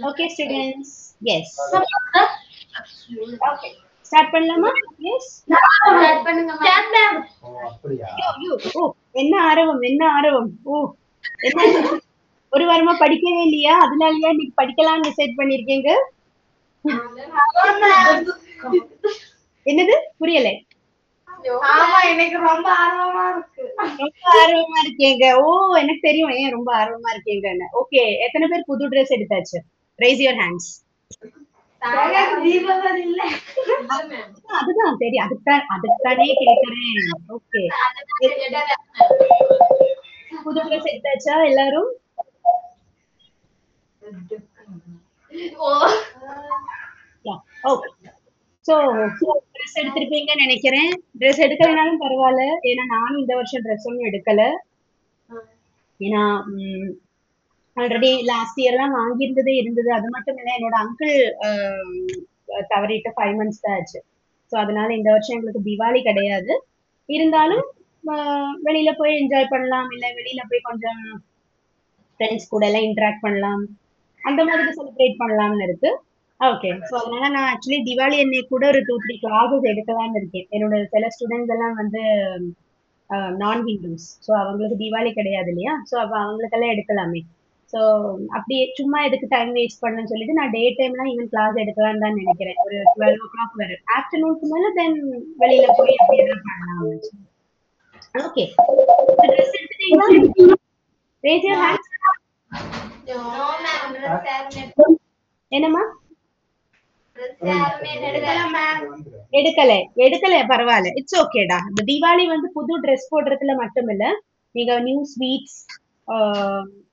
Okay, students. Yes. Okay. Start பண்ணலாமா? Yes. ஓ என்ன ஆர்வம் என்ன ஆர்வம் ஓ என்ன ஒரு வாரமா படிக்கவே இல்லையா அதனாலயா நீ படிக்கலாம்னு டிசைட் பண்ணிருக்கீங்க என்னது புரியல எனக்கு ரொம்ப ஆர்வமா இருக்கு ரொம்ப ஆர்வமா இருக்கீங்க ஓ எனக்கு தெரியும் ஏன் ரொம்ப ஆர்வமா இருக்கீங்கன்னு ஓகே எத்தனை பேர் புது ட்ரெஸ் எடுத்தாச்சு ரைஸ் யுவர் ஹேண்ட்ஸ் தீபாவளி இல்ல அதுதான் சரி அதுக்கானே கேக்குறேன் ஓகே புது ட்ரெஸ் எடுத்தாச்சா எல்லாரும் ஓகே சோ ட்ரெஸ் எடுத்திருப்பீங்கன்னு நினைக்கிறேன் ட்ரெஸ் எடுக்கலைனாலும் பரவாயில்ல ஏன்னா நானும் இந்த வருஷம் ட்ரெஸ் ஒன்றும் எடுக்கல ஏன்னா ஆல்ரெடி லாஸ்ட் இயர் தான் வாங்கியிருந்ததே இருந்தது அது மட்டும் இல்லை என்னோட அங்கிள் தவறிட்டு 5 months தான் ஆச்சு ஸோ அதனால இந்த வருஷம் எங்களுக்கு தீபாவளி கிடையாது இருந்தாலும் வெளியில போய் என்ஜாய் பண்ணலாம் இல்லை வெளியில போய் கொஞ்சம் ஃப்ரெண்ட்ஸ் கூட எல்லாம் இன்டராக்ட் பண்ணலாம் அந்த மாதிரி செலிப்ரேட் பண்ணலாம்னு இருக்கு ஓகே ஸோ அதனால நான் ஆக்சுவலி திவாலி அன்னைக்கு கூட ஒரு 2-3 கிளாஸஸ் எடுக்கலாம்னு இருக்கேன் என்னோட சில ஸ்டூடெண்ட்ஸ் எல்லாம் வந்து நான் ஹிந்துஸ் ஸோ அவங்களுக்கு தீபாவளி கிடையாது இல்லையா ஸோ அப்போ அவங்களுக்கெல்லாம் எடுக்கலாமே ஸோ அப்படியே சும்மா எதுக்கு டைம் வேஸ்ட் பண்ணணும்னு சொல்லிட்டு நான் டே டைம்லாம் ஈவன் கிளாஸ் எடுக்கலாம்னு தான் நினைக்கிறேன் ஒரு 12 o'clock வரை ஆஃப்டர்நூனுக்கு மேலே தென் வெளியில போய் அப்படி எல்லாம் பண்ணலாம் ஓகே ட்ரெஸ் எடுத்துட்டீங்களா ரேஸ் யுவர் ஹேண்ட்ஸ் என்னம்மா எடுக்கல பரவாயில்ல இட்ஸ் ஓகேடா இந்த தீபாவளி வந்து புது ட்ரெஸ் போடுறதுல மட்டும் இல்ல நீங்க நியூ ஸ்வீட்ஸ்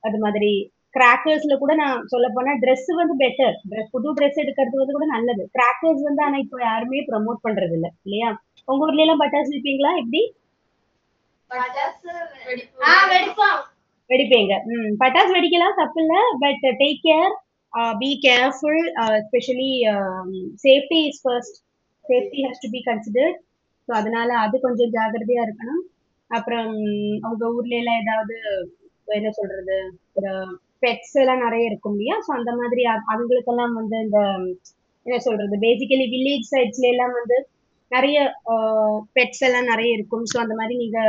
அது மாதிரி கிராக்கர்ஸ்ல கூட நான் சொல்ல போனா ட்ரெஸ் வந்து பெட்டர் புது ட்ரெஸ் எடுக்கிறது வந்து கூட நல்லது கிராக்கர்ஸ் வந்து ஆனா இப்போ யாருமே ப்ரமோட் பண்றது இல்ல இல்லையா உங்க ஊர்ல எல்லாம் பட்டாசு வைப்பீங்களா எப்படி வெடிப்பீங்க பட்டாசு வெடிக்கலாம் தப்பு இல்ல but take care be careful especially safety is first safety has to be considered so அதனால அது கொஞ்சம் ஜாகிரதையா இருக்கணும் அப்புறம் அவங்க ஊர்ல எல்லாம் ஏதாவது என்ன சொல்றது இந்த பெட்ஸ் எல்லாம் நிறைய இருக்கும் இல்லையா ஸோ அந்த மாதிரி அவங்களுக்கெல்லாம் வந்து இந்த என்ன சொல்றது பேசிக்கலி வில்லேஜ் சைட்ஸ்ல எல்லாம் வந்து நிறைய பெட்ஸ் எல்லாம் நிறைய இருக்கும் ஸோ அந்த மாதிரி நீங்க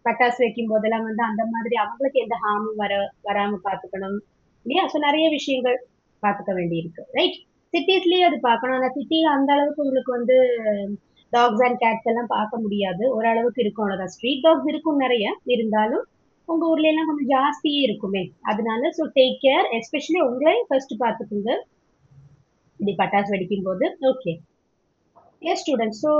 பட்டாசு வைக்கும் போதெல்லாம் வந்து அந்த மாதிரி அவங்களுக்கு எந்த ஹார்மும் வராம பாத்துக்கணும் இல்லையா ஸோ நிறைய விஷயங்கள் பார்த்துக்க வேண்டியிருக்கு ரைட் சிட்டிஸ்லயே அது பார்க்கணும் ஆனா சிட்டில அந்த அளவுக்கு உங்களுக்கு வந்து டாக்ஸ் அண்ட் கேட்ஸ் எல்லாம் பார்க்க முடியாது ஓரளவுக்கு இருக்கும் அவ்வளவுதான் ஸ்ட்ரீட் டாக்ஸ் இருக்கும் நிறைய இருந்தாலும் உங்க ஊர்ல எல்லாம் கொஞ்சம் ஜாஸ்தியே இருக்குமே அதனால ஸோ டேக் கேர் எஸ்பெஷலி உங்களே ஃபர்ஸ்ட் பார்த்துக்குங்க இப்படி பட்டாசு வெடிக்கும் போது okay yes student so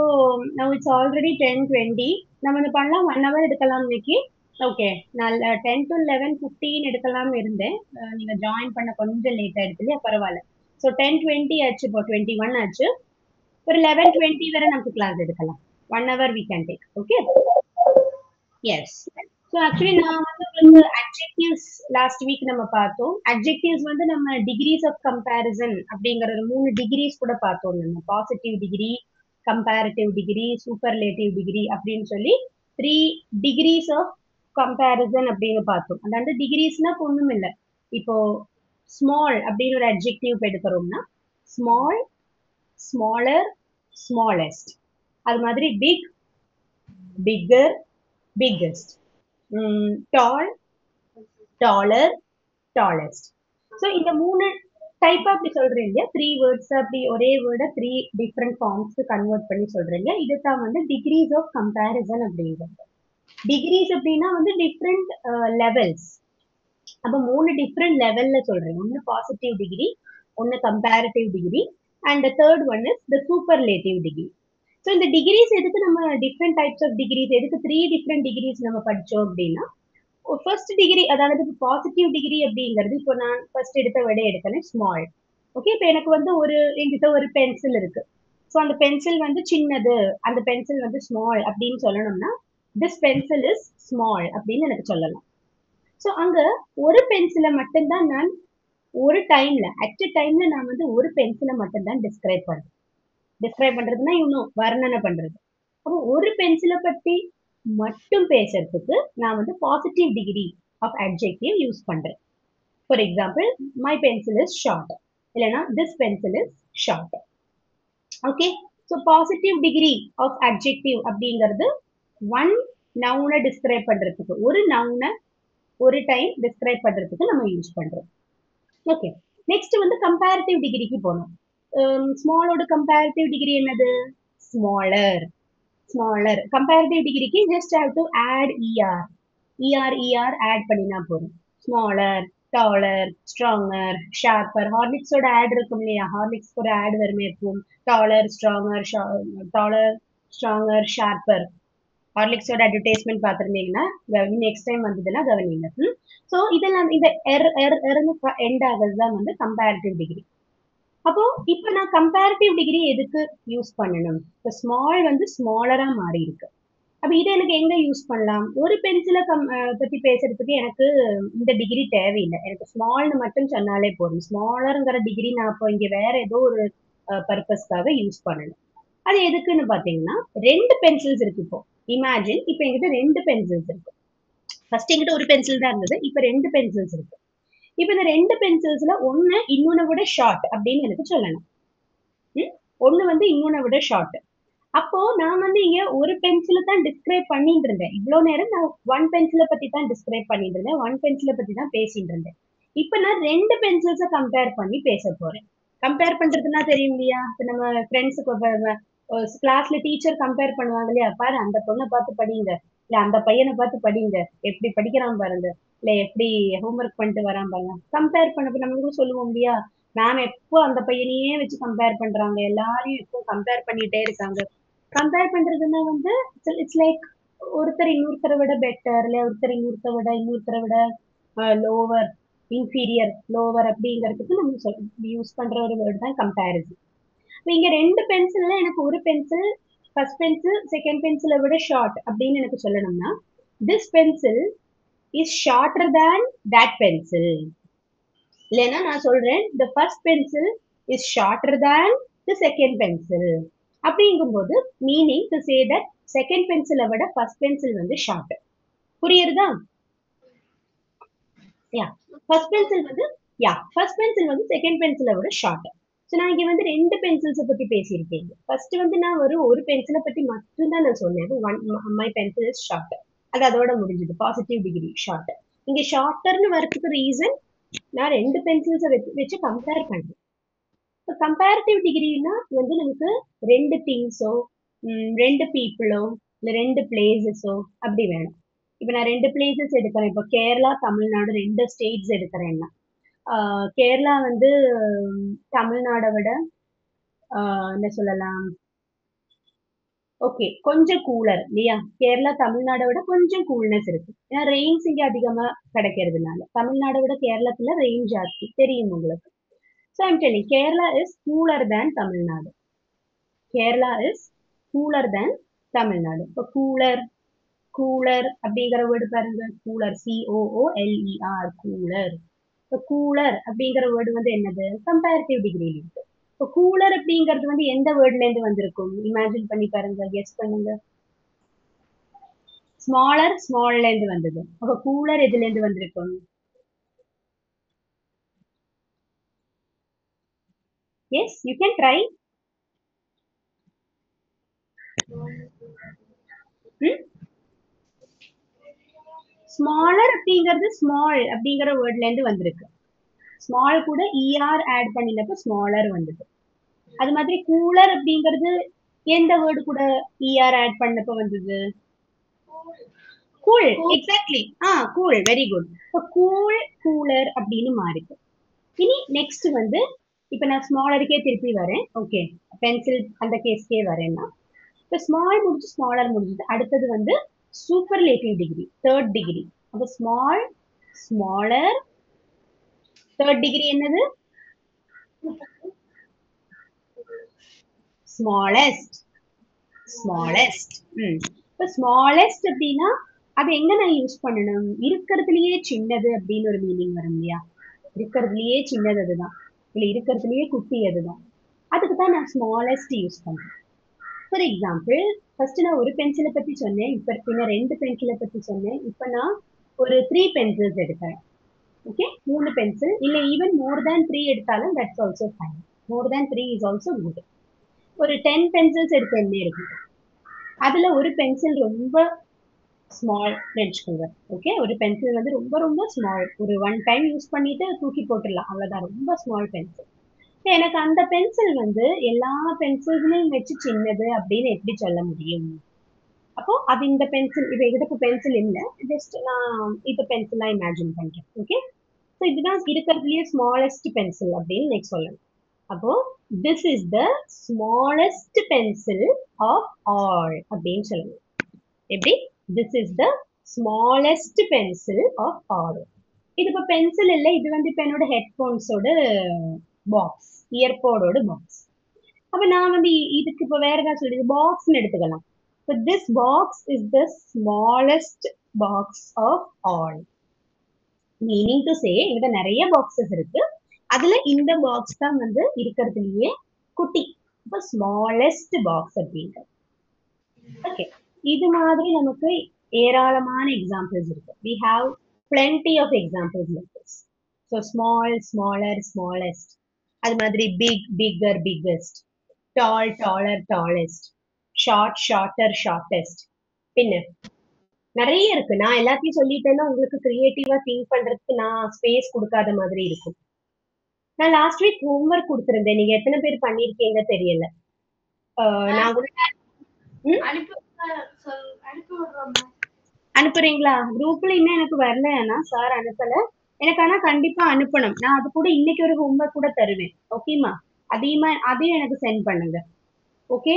now it's already 10:20 நம்ம இது பண்ணலாம் 1 hour எடுக்கலாம் இன்னைக்கு ஓகே நான் 10 to 11:15 எடுக்கலாம்னு இருந்தேன் நீங்க ஜாயின் பண்ண கொஞ்சம் லேட் ஆயிடுச்சு இல்லையா பரவாயில்ல ஸோ 10:20 ஆச்சு இப்போ 21 ஆச்சு ஒரு 11:20 வரை நமக்கு கிளாஸ் எடுக்கலாம் 1 hour we can take okay yes so actually நான் வந்து உங்களுக்கு அட்ஜெக்டிவ்ஸ் லாஸ்ட் வீக் நம்ம பார்த்தோம் அட்ஜெக்டிவ்ஸ் வந்து நம்ம டிகிரிஸ் ஆஃப் கம்பேரிசன் அப்படிங்கிற ஒரு 3 டிகிரிஸ் கூட பார்த்தோம் நம்ம positive degree comparative degree superlative degree அப்படின்னு சொல்லி 3 டிகிரிஸ் ஆஃப் கம்பேரிசன் அப்படின்னு பார்த்தோம் அதாவது டிகிரிஸ்னா ஒண்ணும் இல்லை இப்போ ஸ்மால் அப்படின்னு ஒரு அட்ஜெக்டிவ் எடுக்கிறோம்னா ஸ்மால் ஸ்மாலர் ஸ்மாலஸ்ட் அது மாதிரி பிக் பிக்கர் பிக்கஸ்ட் டால் டாலர் டாலஸ்ட் ஸோ இந்த 3 டைப் அப்படி சொல்றீங்க 3 வேர்ட்ஸ் அப்படி ஒரே வேர்டை 3 டிஃப்ரெண்ட் ஃபார்ம்ஸ்க்கு கன்வெர்ட் பண்ணி சொல்றீங்க இதுதான் வந்து டிகிரிஸ் ஆஃப் கம்பேரிசன் அப்படிங்கிறது டிகிரிஸ் அப்படின்னா வந்து டிஃப்ரெண்ட் லெவல்ஸ் அப்போ 3 டிஃப்ரெண்ட் லெவல்ல சொல்றேன் ஒன்னு பாசிட்டிவ் டிகிரி ஒன்னு comparative degree and third one is the superlative degree so இந்த டிகிரிஸ் எதுக்கு நம்ம டிஃப்ரெண்ட் டைப்ஸ் ஆஃப் டிகிரிஸ் எதுக்கு 3 டிஃப்ரெண்ட் டிகிரிஸ் நம்ம படிச்சோம் அப்படின்னா ஃபர்ஸ்ட் டிகிரி அதாவது பாசிட்டிவ் டிகிரி அப்படிங்கிறது இப்போ நான் ஃபர்ஸ்ட் எடுத்த விட எடுத்தேன் ஸ்மால் ஓகே இப்போ எனக்கு வந்து என்கிட்ட ஒரு பென்சில் இருக்கு ஸோ அந்த பென்சில் வந்து சின்னது அந்த பென்சில் வந்து ஸ்மால் அப்படின்னு சொல்லணும்னா திஸ் பென்சில் இஸ் ஸ்மால் அப்படின்னு எனக்கு சொல்லலாம் ஸோ அங்க ஒரு பென்சிலை மட்டும்தான் நான் ஒரு டைம்ல அட் டைம்ல நான் வந்து ஒரு பென்சிலை மட்டும்தான் டிஸ்கிரைப் பண்றதுன்னா இன்னும் வர்ணனை பண்றது அப்போ ஒரு பென்சிலை பத்தி மட்டும் பேசுறதுக்கு நான் வந்து positive degree of adjective use பண்றேன் for example my pencil is short இல்லைன்னா this pencil is short. Okay, so positive degree of adjective அப்படிங்கிறது ஒன் நவுனை டிஸ்கிரைப் பண்றதுக்கு, ஒரு நவுனை ஒரு டைம் டிஸ்கிரைப் பண்றதுக்கு நம்ம யூஸ் பண்றோம். ஓகே, நெக்ஸ்ட் வந்து கம்பேரிட்டிவ் டிகிரிக்கு போனோம். ஸ்மாலோட கம்பேரிட்டிவ் டிகிரி என்னது? ஸ்மாலர். ஸ்மாலர் கம்பேரிட்டிவ் டிகிரிக்கு just have to add ER add பண்ணினா போதும். Smaller, taller, stronger, sharper. ஹார்லிக்ஸோட ஆட் இருக்கும் இல்லையா? ஹார்லிக்ஸ் ஒரு ஆட் வருமே இருக்கும். Taller, stronger, sharper. ஹார்லிக்ஸோட அட்வர்டைஸ்மெண்ட் பார்த்துருந்தீங்கன்னா நெக்ஸ்ட் டைம் வந்ததுன்னா கவனிங்க. ஸோ இதெல்லாம் இந்த எண்ட் ஆகிறது தான் வந்து கம்பேரிட்டிவ் டிகிரி. அப்போ இப்ப நான் கம்பேரிட்டிவ் டிகிரி எதுக்கு யூஸ் பண்ணணும்? இப்போ ஸ்மால் வந்து ஸ்மாலரா மாறி இருக்கு. அப்ப இதை எனக்கு எங்க யூஸ் பண்ணலாம்? ஒரு பென்சிலை பத்தி பேசுறதுக்கு எனக்கு இந்த டிகிரி தேவையில்லை. எனக்கு ஸ்மால்னு மட்டும் சொன்னாலே போதும். ஸ்மாலருங்கிற டிகிரி நான் இப்போ இங்க வேற ஏதோ ஒரு பர்பஸ்க்காக யூஸ் பண்ணணும். அது எதுக்குன்னு பாத்தீங்கன்னா, ரெண்டு பென்சில்ஸ் இருக்கு இப்போ. இமேஜின் இப்ப என்கிட்ட ரெண்டு பென்சில்ஸ் இருக்கு. ஃபர்ஸ்ட் என்கிட்ட ஒரு பென்சில் தான் இருந்தது, இப்ப ரெண்டு பென்சில்ஸ் இருக்கு. இப்ப இந்த ரெண்டு பென்சில்ஸ்ல ஒண்ணு இன்னொன்னு விட ஷார்ட் அப்படின்னு எனக்கு சொல்லணும். ஒண்ணு வந்து இன்னொன்னு விட ஷார்ட். அப்போ நான் வந்து இங்க ஒரு பென்சிலை தான் டிஸ்கிரைப் பண்ணிட்டு இருந்தேன். இவ்வளவு நேரம் நான் ஒன் பென்சிலை பத்தி தான் டிஸ்கிரைப் பண்ணிட்டு இருந்தேன், ஒன் பென்சிலை பத்தி தான் பேசிட்டு இருந்தேன். இப்ப நான் ரெண்டு பென்சில்ஸை கம்பேர் பண்ணி பேச போறேன். கம்பேர் பண்றதுன்னா தெரியும் இல்லையா? இப்ப நம்ம ஃப்ரெண்ட்ஸுக்கு கிளாஸ்ல டீச்சர் கம்பேர் பண்ணுவாங்க இல்லையா? பாரு அந்த பொண்ணை பார்த்து படிங்க, இல்ல அந்த பையனை பார்த்து படிங்க, எப்படி படிக்கிறான் பாருங்க, இல்ல எப்படி ஹோம்ஒர்க் பண்ணிட்டு வரான் பாருங்க. கம்பேர் பண்ணப்ப நம்மளுக்கும் சொல்லுவோம் இல்லையா? மேம் எப்போ அந்த பையனையே வச்சு கம்பேர் பண்றாங்க, எல்லாரையும் எப்போ கம்பேர் பண்ணிட்டே இருக்காங்க. கம்பேர் பண்றதுன்னா வந்து இட்ஸ் லைக் ஒருத்தர் இன்னொருத்தரை விட பெட்டர், இல்ல ஒருத்தர் இன்னொருத்தரை விட லோவர், இன்ஃபீரியர், லோவர் அப்படிங்கிறதுக்கு நம்ம யூஸ் பண்ற ஒரு வேர்டு தான் கம்பேரிசன். இங்க ரெண்டு பென்சில்ல எனக்கு ஒரு பென்சில் ஃபர்ஸ்ட் பென்சில் செகண்ட் பென்சிலை விட ஷார்ட் அப்படின்னு எனக்கு சொல்லணும்னா, this pencil is shorter than that pencil. இல்லைன்னா நான் சொல்றேன் the first pencil is shorter than the second pencil. அப்படிங்கும்போது meaning to say that second பென்சிலை விட ஃபர்ஸ்ட் பென்சில் வந்து ஷார்ட். புரியுறதா? யா, ஃபர்ஸ்ட் பென்சில் வந்து ஃபர்ஸ்ட் பென்சில் வந்து செகண்ட் பென்சிலை விட ஷார்ட். ஸோ நான் இங்க வந்து ரெண்டு பென்சில்ஸை பத்தி பேசியிருக்கேன். ஃபர்ஸ்ட் வந்து நான் ஒரு பென்சிலை பத்தி மட்டும்தான் நான் சொன்னேன். My pencil is short. அது அதோட முடிஞ்சது. Positive degree short. இங்க ஷார்ட்டர்னு வரதுக்கு ரீசன் நான் ரெண்டு பென்சில்ஸை வச்சு கம்பேர் பண்றேன். இப்போ கம்பேரிட்டிவ் டிகிரினா வந்து நமக்கு ரெண்டு திங்ஸோ, ரெண்டு பீப்புளோ, இல்லை ரெண்டு பிளேசஸோ அப்படி வேணும். இப்போ நான் ரெண்டு பிளேசஸ் எடுக்கிறேன். இப்போ கேரளா, தமிழ்நாடு ரெண்டு ஸ்டேட்ஸ் எடுக்கிறேன்னா, கேரளா வந்து தமிழ்நாடை விட என்ன சொல்லலாம், ஓகே கொஞ்சம் கூலர் இல்லையா? கேரளா தமிழ்நாடை விட கொஞ்சம் கூல்னஸ் இருக்கு. ஏன்னா ரெயின்ஸ் இங்க அதிகமா கிடைக்கிறதுனால. தமிழ்நாடை விட கேரளத்துல ரெயின் ஜாஸ்தி தெரியும் உங்களுக்கு. So I'm telling Kerala is cooler than Tamil Nadu. Kerala is cooler than Tamil Nadu. இப்போ கூலர் அப்படிங்கிற வேர்டு பாருங்க. Cooler COOLER cooler. இப்போ கூலர் அப்படிங்கிற வேர்டு வந்து என்னது? கம்பேரிட்டிவ் டிகிரி இருக்கு. இப்போ கூலர் அப்படிங்கிறது வந்து எந்த வேர்ட்ல இருந்து வந்திருக்கும்? இமேஜின் பண்ணி பாருங்க, கெஸ் பண்ணுங்க. ஸ்மாலர்ல இருந்து வந்தது. அப்போ கூலர் எதுல இருந்து வந்திருக்கும்? Yes, you can try. Smaller அப்படிங்கிறது ஸ்மால் அப்படிங்கிற வேர்ட்ல இருந்து வந்திருக்கு. ஸ்மால் கூட ER ஆட் பண்ணினப்ப ஸ்மாலர் வந்தது. அது மாதிரி கூலர் அப்படிங்கிறது எந்த வேர்டு கூட ER ஆட் பண்ணப்ப வந்தது? Cool. Exactly. Cool. Very good. இப்போ கூலர் அப்படின்னு மாறிக்கு. இனி நெக்ஸ்ட் வந்து இப்ப நான் ஸ்மாலருக்கே திருப்பி வரேன். ஓகே, பென்சில் அந்த கேஸ்க்கே வரேன்னா, இப்போ ஸ்மால் முடிச்சு ஸ்மாலர் முடிஞ்சது. அடுத்தது வந்து சூப்பர்லேட்டிவ் டிகிரி, தேர்ட் டிகிரி. அப்போ ஸ்மாலர், தேர்ட் டிகிரி என்னது? ஸ்மாலஸ்ட். இப்போ ஸ்மாலஸ்ட் அப்படின்னா அது எங்க நான் யூஸ் பண்ணணும்? இருக்கிறதுலயே சின்னது அப்படின்னு ஒரு மீனிங் வரும் இல்லையா? இருக்கிறதுலயே சின்னது அதுதான், இல்ல இருக்கிறதுலயே குட்டி அதுதான். அதுக்கு தான் நான் ஸ்மாலஸ்ட் யூஸ் பண்றேன். ஃபார் எக்ஸாம்பிள், ஃபர்ஸ்ட் நான் ஒரு பென்சிலை பத்தி சொன்னேன், இப்ப பின்ன ரெண்டு பென்சிலை பத்தி சொன்னேன். இப்ப நான் ஒரு 3 பென்சில்ஸ் எடுக்கிறேன். ஓகே, 3 பென்சில் இல்ல ஈவன் மோர் தேன் 3 எடுத்தாலும் that's also fine. More than 3 is also good. ஒரு 10 பென்சில்ஸ் எடுத்து இருக்கு. அதுல ஒரு பென்சில் ரொம்ப ஸ்மால் வச்சுக்கோங்க. ஓகே, ஒரு பென்சில் வந்து ரொம்ப ரொம்ப ஸ்மால், ஒரு ஒன் டைம் யூஸ் பண்ணிட்டு தூக்கி போட்டுடலாம், அவ்வளவுதான். ரொம்ப ஸ்மால் பென்சில். எனக்கு அந்த பென்சில் வந்து எல்லா பென்சில்ஸையும் வச்சு சின்னது அப்படின்னு எப்படி சொல்ல முடியும்? அப்போ அது இந்த பென்சில், இது எதுக்கு பென்சில் இல்ல, ஜஸ்ட் நான் இது பென்சிலா இமேஜின் பண்றேன். ஓகே, ஸோ இதுதான் இருக்கிறதுலயே ஸ்மாலஸ்ட் பென்சில் அப்படின்னு நெக்ஸ்ட் சொல்லணும். அப்போ this is the smallest pencil of all அப்படின்னு சொல்லணும். எப்படி? This is the smallest pencil of all. இது இப்போ பென்சில் இல்லை, இது வந்து இப்போ என்னோட ஹெட்ஃபோன்ஸோட பாக்ஸ், இயர்போடோட பாக்ஸ். அப்ப நான் வந்து இதுக்கு இப்போ வேற ஏதாவது சொல்லி பாக்ஸ்னு எடுத்துக்கலாம். So this box is the smallest box of all. Meaning to say, இங்க நிறைய பாக்ஸஸ் இருக்கு, அதுல இந்த பாக்ஸ் தான் வந்து இருக்கிறதுலயே குட்டி. இப்போ ஸ்மாலஸ்ட் பாக்ஸ் அப்படின்றது. ஓகே, இது மாதிரி நமக்கு ஏராளமான எக்ஸாம்பிள்ஸ் இருக்கு. We have plenty of examples like this. So small, smaller, smallest. அது மாதிரி big, bigger, biggest. Tall, taller, tallest. Short, shorter, shortest. பின்ன நிறைய இருக்கு. நான் எல்லாத்தையும் சொல்லிட்டேன்னா உங்களுக்கு கிரியேட்டிவா திங்க் பண்றதுக்கு நான் ஸ்பேஸ் கொடுக்காத மாதிரி இருக்கும். நான் லாஸ்ட் வீக் ஹோம்ஒர்க் கொடுத்திருந்தேன், நீங்க எத்தனை பேர் பண்ணிருக்கீங்க தெரியல. நான் கூட அனுப்புறீங்களா? குரூப்ல இன்னும் எனக்கு வரலன்னா சார் அனுப்பல எனக்கு, ஆனா கண்டிப்பா அனுப்பணும். நான் அது கூட இன்னைக்கு ஒரு ஹோம்ஒர்க் கூட தருவேன். ஓகேமா? அதையும் எனக்கு சென்ட் பண்ணுங்க. ஓகே,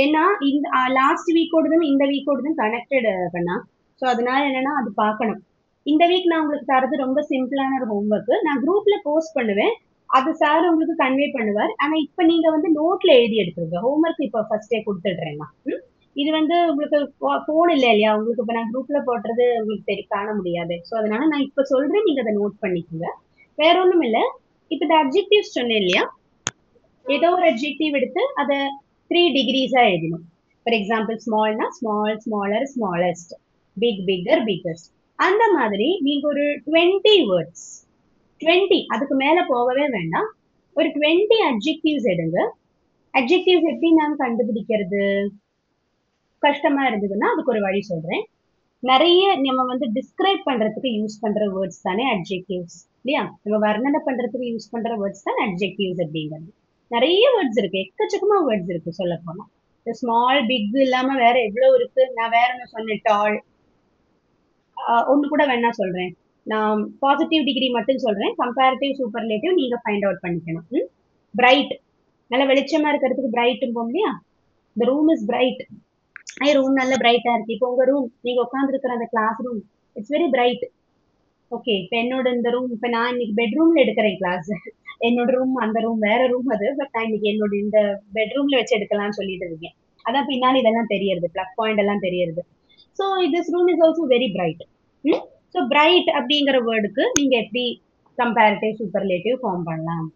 ஏன்னா இந்த லாஸ்ட் வீக்கோடதும் இந்த வீக்கோடதும் கனெக்டட் பண்ணா, ஸோ அதனால என்னன்னா அது பார்க்கணும். இந்த வீக் நான் உங்களுக்கு தரது ரொம்ப சிம்பிளான ஒரு ஹோம்ஒர்க், நான் குரூப்ல போஸ்ட் பண்ணுவேன், அது சார் உங்களுக்கு கன்வே பண்ணுவார். ஆனா இப்ப நீங்க வந்து நோட்ல எழுதி எடுத்துருங்க. ஹோம்ஒர்க் இப்போ ஃபர்ஸ்டே கொடுத்துடுறேன்னா. இது வந்து உங்களுக்கு போன் இல்லை இல்லையா, உங்களுக்கு இப்ப நான் குரூப்ல போடுறது உங்களுக்கு காண முடியாது. ஸோ அதனால நான் இப்ப சொல்றேன், நீங்க அதை நோட் பண்ணிக்கோங்க. வேற ஒண்ணும் இல்ல, இப்ப இந்த அட்ஜெக்டிவ்ஸ் சொன்னேன் இல்லையா, ஏதோ ஒரு அட்ஜெக்டிவ் எடுத்து அதை 3 டிகிரிஸா எழுதணும். ஃபார் எக்ஸாம்பிள் ஸ்மால்னா small, smaller, smallest, big, bigger, biggest. அந்த மாதிரி நீங்க ஒரு 20 வேர்ட்ஸ், 20 அதுக்கு மேல போகவே வேண்டாம், ஒரு 20 அட்ஜெக்டிவ்ஸ் எடுங்க. அட்ஜெக்டிவ்ஸ் எப்படி நான் கண்டுபிடிக்கிறது? கஷ்டமா இருந்ததுன்னா அதுக்கு ஒரு வழி சொல்றேன். நிறைய நம்ம வந்து டிஸ்கிரைப் பண்றதுக்கு யூஸ் பண்ற வேர்ட்ஸ் தானே அட்ஜெக்டிவ்ஸ், இல்லையா? நம்ம வர்ணனை பண்றதுக்கு யூஸ் பண்ற வேர்ட்ஸ் தான் அட்ஜெக்டிவ்ஸ் அப்படிங்கிறது. நிறைய வேர்ட்ஸ் இருக்கு, எக்கச்சக்கமா வேர்ட்ஸ் இருக்கு சொல்ல போனா. ஸ்மால், பிக் இல்லாம வேற எவ்வளவு இருக்கு. நான் வேற என்ன சொன்னேன்? டால். ஒண்ணு கூட வேணா சொல்றேன், நான் பாசிட்டிவ் டிகிரி மட்டும் சொல்றேன், கம்பேரிட்டிவ், சூப்பர்லேட்டிவ் நீங்க ஃபைண்ட் அவுட் பண்ணிக்கணும். பிரைட், நல்ல வெளிச்சமா இருக்கிறதுக்கு பிரைட்டும் போம் இல்லையா? The room is bright. Room நல்ல பிரைட்டா இருக்கு. இப்போ உங்க ரூம், நீங்க உட்கார்ந்து இருக்கிற அந்த class room, it's very bright. Okay, இப்ப என்னோட இந்த ரூம், இப்ப நான் இன்னைக்கு பெட்ரூம்ல எடுக்கிறேன் கிளாஸ். என்னோட ரூம் அந்த ரூம் வேற ரூம் அது, பட் நான் இன்னைக்கு என்னோட இந்த பெட்ரூம்ல வச்சு எடுக்கலாம்னு சொல்லிட்டு இருக்கேன். அதான் பின்னாடி இதெல்லாம் தெரியறது, பிளக் பாயிண்ட் எல்லாம் தெரியறது. So this room is also very bright. So bright அப்படிங்கிற வேர்டுக்கு நீங்க எப்படி கம்பேரிட்டிவ், சூப்பர்லேட்டிவ் ஃபார்ம் பண்ணலாம்?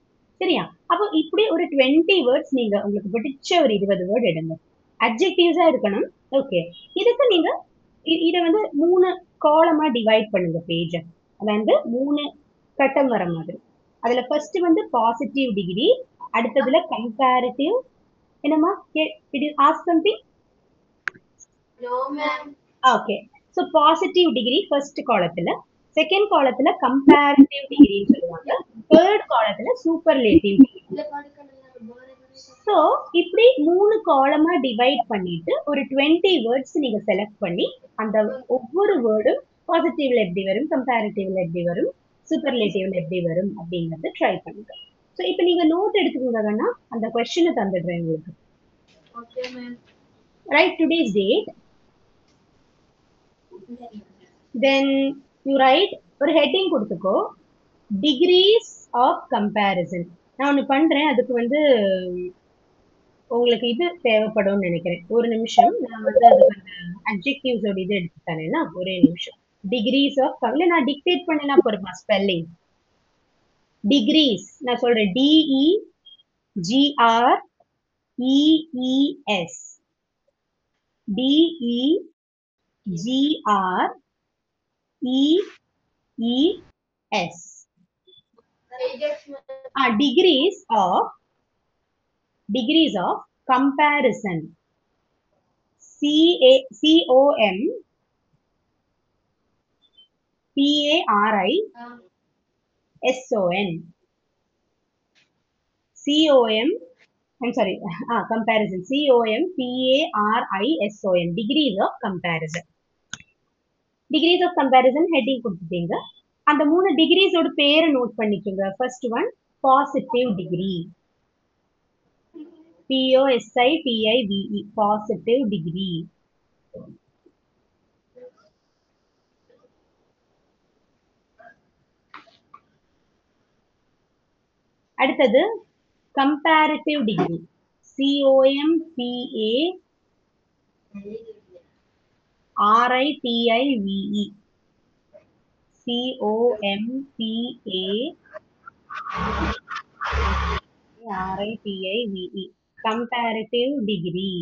சரியா? அப்போ இப்படி ஒரு 20 வேர்ட்ஸ் நீங்க உங்களுக்கு பிடிச்ச ஒரு 20 வேர்ட் எடுங்க. அட்ஜெக்டிவ்ஸா இருக்கணும். ஓகே, இதுக்கு நீங்க இதை வந்து 3 காலமா டிவைட் பண்ணுங்க பேஜ. அதாவது 3 கட்டம் வர மாதிரி. அதுல ஃபர்ஸ்ட் வந்து பாசிட்டிவ் டிகிரி, அடுத்ததுல கம்பேரிட்டிவ். என்னமா it is ask something? No, ma'am. Okay, so positive degree first காலத்துல, செகண்ட் காலத்துல கம்பேரிட்டிவ் டிகிரின்னு சொல்லுவாங்க, தேர்ட் காலத்துல சூப்பர்லேட்டிவ் டிகிரி. ஸோ இப்படி 3 காலமா டிவைட் பண்ணிட்டு ஒரு 20 வேர்ட்ஸ் நீங்க செலக்ட் பண்ணி, அந்த ஒவ்வொரு வேர்டும் பாசிட்டிவ்ல எப்படி வரும், கம்பேரிட்டிவ்ல எப்படி வரும், சூப்பர்லேட்டிவ்ல எப்படி வரும் அப்படிங்கறத ட்ரை பண்ணுங்க. ஸோ இப்போ நீங்க நோட் எடுத்துக்கோங்கன்னா அந்த கொஸ்டினை தந்துடுறேன் உங்களுக்கு. Okay, ma'am. Right today's date, then you right, ஒரு ஹெட்டிங் கொடுத்துக்கோ, டிகிரீஸ் ஆஃப் கம்பேரிசன். நான் ஒன்று பண்றேன், அதுக்கு வந்து உங்களுக்கு இது தேவைப்படும் நினைக்கிறேன். ஒரு நிமிஷம், நான் வந்து அதுக்கு அந்த அட்ஜெக்டிவ்ஸோட இது எடுத்து தரேன்னா, ஒரே நிமிஷம். டிகிரீஸ் ஆஃப், இல்ல நான் டிக்டேட் பண்ணேன்னா போறமா ஸ்பெல்லிங். டிகிரீஸ் நான் சொல்றேன், DEGREES, DEGREES. S. Yes, ma'am. Degrees of comparison. COM PARISON. I'm sorry, comparison. COMPARISON. Degrees of comparison. Degrees of comparison heading கொடுத்துட்டீங்க. அந்த 3 degrees ஓட பேரை நோட் பண்ணிக்கோங்க. First one, positive degree. POSITIVE. Positive degree. அடுத்தது comparative degree. COMPARITIVE. COMPARITIVE. comparative degree.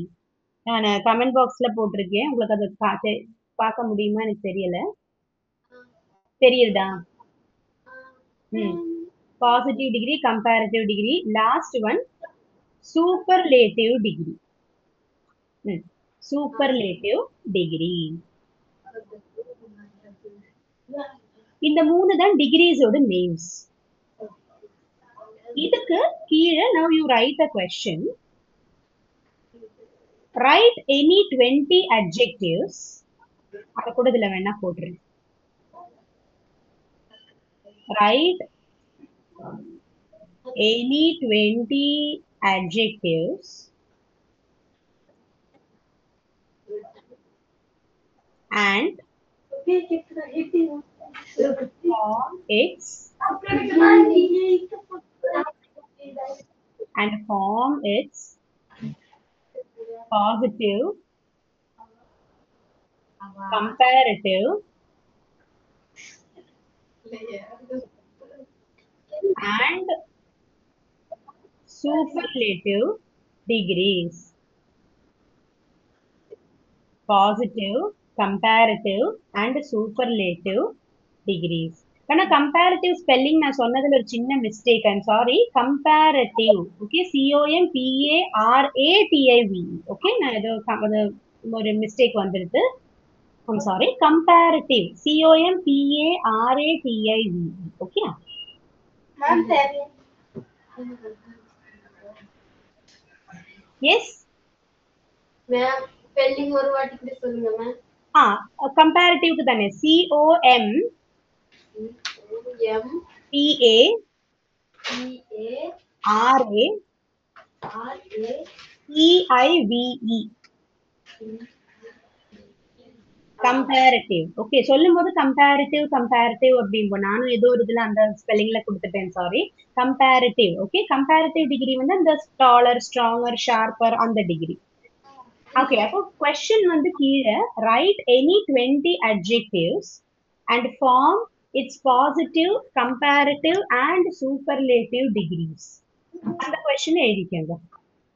நான் comment பாக்ஸ்ல போட்டிருக்கேன். உங்களுக்கு அதை பார்க்க முடியுமா எனக்கு தெரியல. தெரியுதா? Positive degree, comparative degree. Last one superlative degree. Superlative degree. இந்த 3 தான் டிகிரிஸோட நேம்ஸ். இதுக்கு கீழே now you write a question. Write any 20 adjectives. அத கூட இதுல வேணா போடுறேன். Write any 20 adjectives and form its positive, comparative and superlative degrees. Positive, comparative and superlative degrees. ஆனா comparative spelling நான் சொன்னதுல ஒரு சின்ன mistake. I'm sorry. Comparative. Okay. COMPARATIVE. Okay. நான் ஏதோ ஒரு mistake வந்துருது. I'm sorry. Comparative. COMPARATIVE. Okay. Ma'am, Yes. ma'am, spelling ஒரு வாட்டி கூட சொல்லுங்க ma'am. comparative க்கு தானே COMPARATIVE. comparative. Okay, சொல்லும்போது comparative அப்படிம்போம். நானும் ஏதோ ஒரு இதுல அந்த ஸ்பெல்லிங்ல கொடுத்துட்டேன், sorry. comparative. Okay, comparative degree வந்து அந்த taller, stronger, sharper அந்த டிகிரி. ஓகே, அப்போ question வந்து கீழே write any 20 adjectives and form its positive, comparative and superlative degrees. அந்த question எழுதிக்கங்க.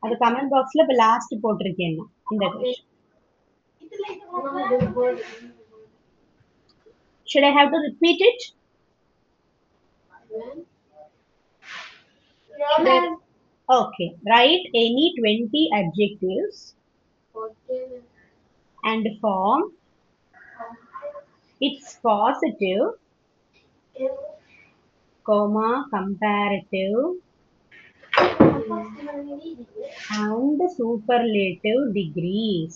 அது கமெண்ட் பாக்ஸ்ல இப்ப லாஸ்ட் போட்டிருக்கேன் இந்த question. Should I have to repeat it? Okay, write any 20 adjectives and form its positive, comparative and superlative degrees.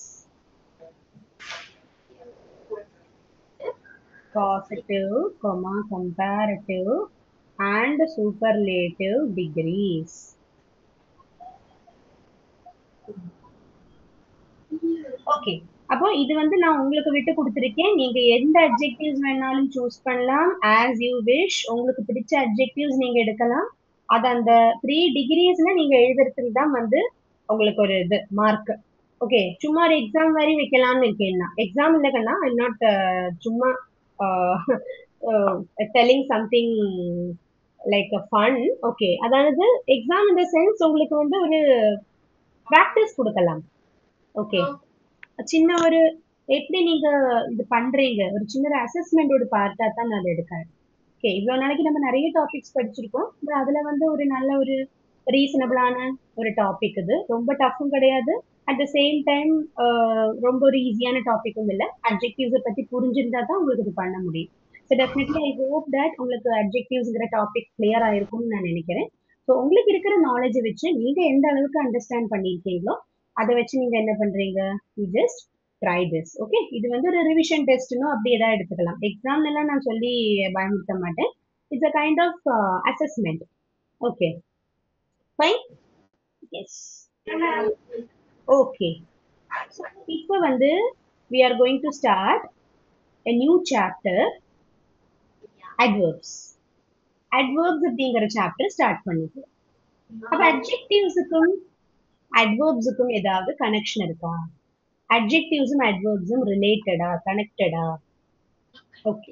Positive, comparative and superlative degrees. Okay, அப்போ இது வந்து நான் உங்களுக்கு விட்டு கொடுத்துருக்கேன். நீங்க எந்த அட்ஜெக்டிவ்ஸ் வேணாலும் சூஸ் பண்ணலாம், ஆஸ் யூ விஷ். உங்களுக்கு பிடிச்ச அட்ஜெக்டிவ்ஸ் நீங்க எடுக்கலாம். அது அந்த 3 டிகிரிஸ்ல நீங்க எழுதுறதுக்கு தான் வந்து உங்களுக்கு ஒரு இது மார்க். ஓகே, சும்மா ஒரு எக்ஸாம் மாதிரி வைக்கலாம்னு இருக்கேன்னா, எக்ஸாம் இல்லைன்னா ஐ நாட் சும்மா telling something like a fun. Okay, அதாவது எக்ஸாம் இந்த சென்ஸ் உங்களுக்கு வந்து ஒரு பிராக்டிஸ் கொடுக்கலாம். ஓகே, சின்ன ஒரு எப்படி நீங்க இது பண்றீங்க, ஒரு சின்ன அசஸ்மெண்டோட பார்ட்டா தான் நான் எடுக்கிறேன். ஓகே, இவ்வளவு நாளைக்கு நம்ம நிறைய டாபிக்ஸ் படிச்சிருக்கோம். அதுல வந்து ஒரு நல்ல ஒரு ரீசனபிளான ஒரு டாபிக் இது. ரொம்ப டஃப்பும் கிடையாது. அட் த சேம் டைம் ரொம்ப ஒரு ஈஸியான டாபிக்கும் இல்லை. அட்ஜெக்டிவ்ஸை பத்தி புரிஞ்சிருந்தா தான் உங்களுக்கு இது பண்ண முடியும். So definitely I hope that உங்களுக்கு அட்ஜெக்டிவ்ஸ்ங்கிற டாபிக் கிளியர் ஆயிருக்கும்னு நான் நினைக்கிறேன். ஸோ உங்களுக்கு இருக்கிற நாலேஜை வச்சு நீங்க எந்த அளவுக்கு அண்டர்ஸ்டாண்ட் பண்ணியிருக்கீங்களோ அதை வச்சு நீங்க என்ன பண்றீங்க, you just try this. Okay, இது வந்து ஒரு ரிவிஷன் டெஸ்ட்னோ அப்படி ஏதாவது எடுத்துக்கலாம். எக்ஸாம்ல எல்லாம் நான் சொல்லி பயமுறுத்த மாட்டேன். It's a kind of assessment. Okay, fine. Yes, okay. இப்போ வந்து we are going to start a new chapter, adverbs. adverbs அப்படிங்கிற சாப்டர் ஸ்டார்ட் பண்ணிக்கலாம். அப்ப அட்ஜெக்டிவ்ஸுக்கும் அட்வர்ப்ஸுக்கும் ஏதாவது கனெக்ஷன் இருக்கா? அட்ஜெக்டிவ்ஸும் அட்வர்ப்ஸும் ரிலேட்டடா, கனெக்டடா? ஓகே,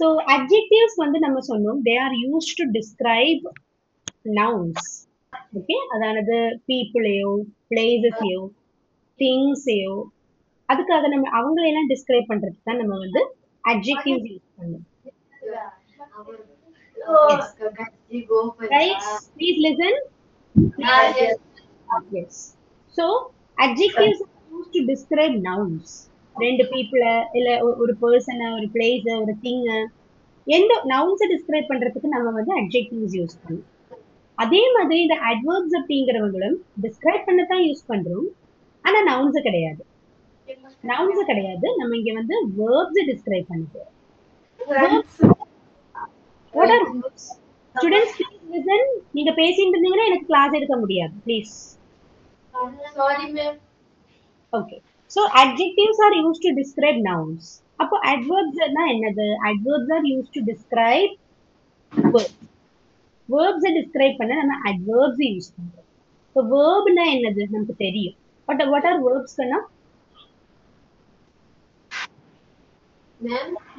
ஸோ அட்ஜெக்டிவ்ஸ் வந்து நம்ம சொன்னோம் they are used to describe nouns. Okay, அதானது பீப்புளையோ பிளேசஸையோ திங்ஸையோ அதுக்காக நம்ம அவங்களையெல்லாம் டிஸ்கிரைப் பண்றதுக்கு தான் நம்ம வந்து அட்ஜெக்டிவ்ஸ் யூஸ் பண்ணோம். Guys, please listen. Yes. So adjectives are used to describe nouns. ரெண்டு people இல்ல ஒரு person ஒரு place ஒரு thing எந்த nouns டிஸ்கிரைப் பண்றதுக்கு நம்ம வந்து adjectives யூஸ் பண்ணோம். அதே மாதிரி இந்த adverbs அப்படிங்கிறவங்களும் டிஸ்கிரைப் பண்ண தான் யூஸ் பண்றோம். ஆனா nouns கிடையாது. nouns கிடையாது. நம்ம இங்க வந்து verbs டிஸ்கிரைப் பண்ணிக்கிறோம். What are verbs? Students, please listen. நீங்க பேசிட்டு இருந்தீங்கன்னா எனக்கு கிளாஸ் எடுக்க முடியாது. Please. Sorry, ma'am. Okay. So adjectives are used to describe nouns. அப்போ adverbs என்னது? Adverbs are used to describe verbs. Verbs describe பண்ண நம்ம adverbs யூஸ் பண்றோம். So verb என்னது? நமக்கு தெரியும். What are verbs Kanna?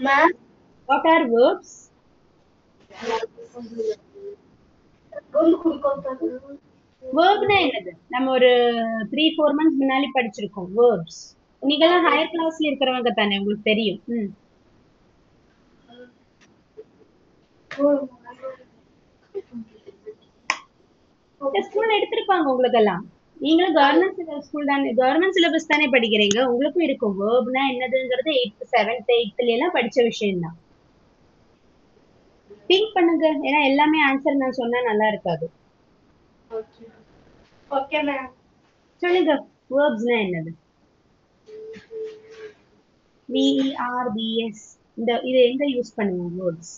Ma'am. What are verbs? verb என்னது? நம்ம ஒரு 3-4 months முன்னாடி படிச்சிருக்கோம் verbs. நீங்கெல்லாம் ஹையர் கிளாஸ்ல இருக்கிறவங்க தானே, உங்களுக்கு தெரியும். ஸ்கூல்ல எடுத்திருப்பாங்க உங்களுக்கு எல்லாம். நீங்களும் கவர்மெண்ட் ஸ்கூல் தானே, கவர்மெண்ட் சிலபஸ் தானே படிக்கிறீங்க. உங்களுக்கும் இருக்கும் வேர்ப்னா என்னதுங்கிறது 8th 7th 8th எல்லாம் படிச்ச விஷயம் தான். திங்க் பண்ணுங்க, ஏன்னா எல்லாமே ஆன்சர் நான் சொன்னா நல்லா இருக்காது. Okay ma'am. சொல்லுங்க, வேர்ப்ஸ்னா என்னது? VERBS இந்த இது எங்க யூஸ் பண்ணுவோம் வேர்ப்ஸ்?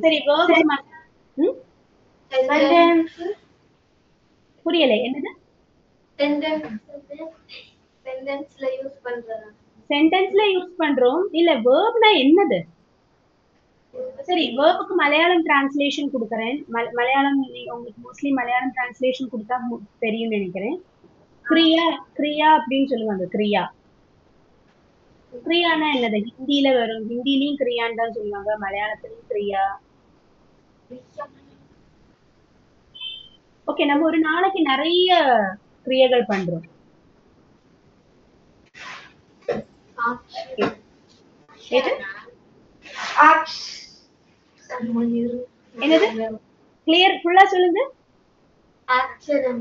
சரி, வேர்ப்ஸ் புரியல, என்னது? சென்டென்ஸ்ல யூஸ் பண்றதா? சென்டென்ஸ்ல யூஸ் பண்றோம். இல்ல வேர்ப்னா என்னது? சரி, வேர்புக்கு மலையாளம் டிரான்ஸ்லேஷன் கொடுக்கறேன். மலையாளம் உங்களுக்கு மோஸ்ட்லி மலையாளம் டிரான்ஸ்லேஷன் கொடுத்தா தெரியும் நினைக்கிறேன். கிரியா, கிரியா அப்படின்னு சொல்லுவாங்க. கிரியா, கிரியானா என்னது? ஹிந்தியில வரும். ஹிந்திலையும் கிரியான்னு தான் சொல்லுவாங்க, மலையாளத்திலையும் கிரியா. ஓகே, நம்ம ஒரு நாளைக்கு நிறைய கிரியைகள் பண்றோம். என்னது? கிளியர் ஃபுல்லா சொல்லுங்க. Action.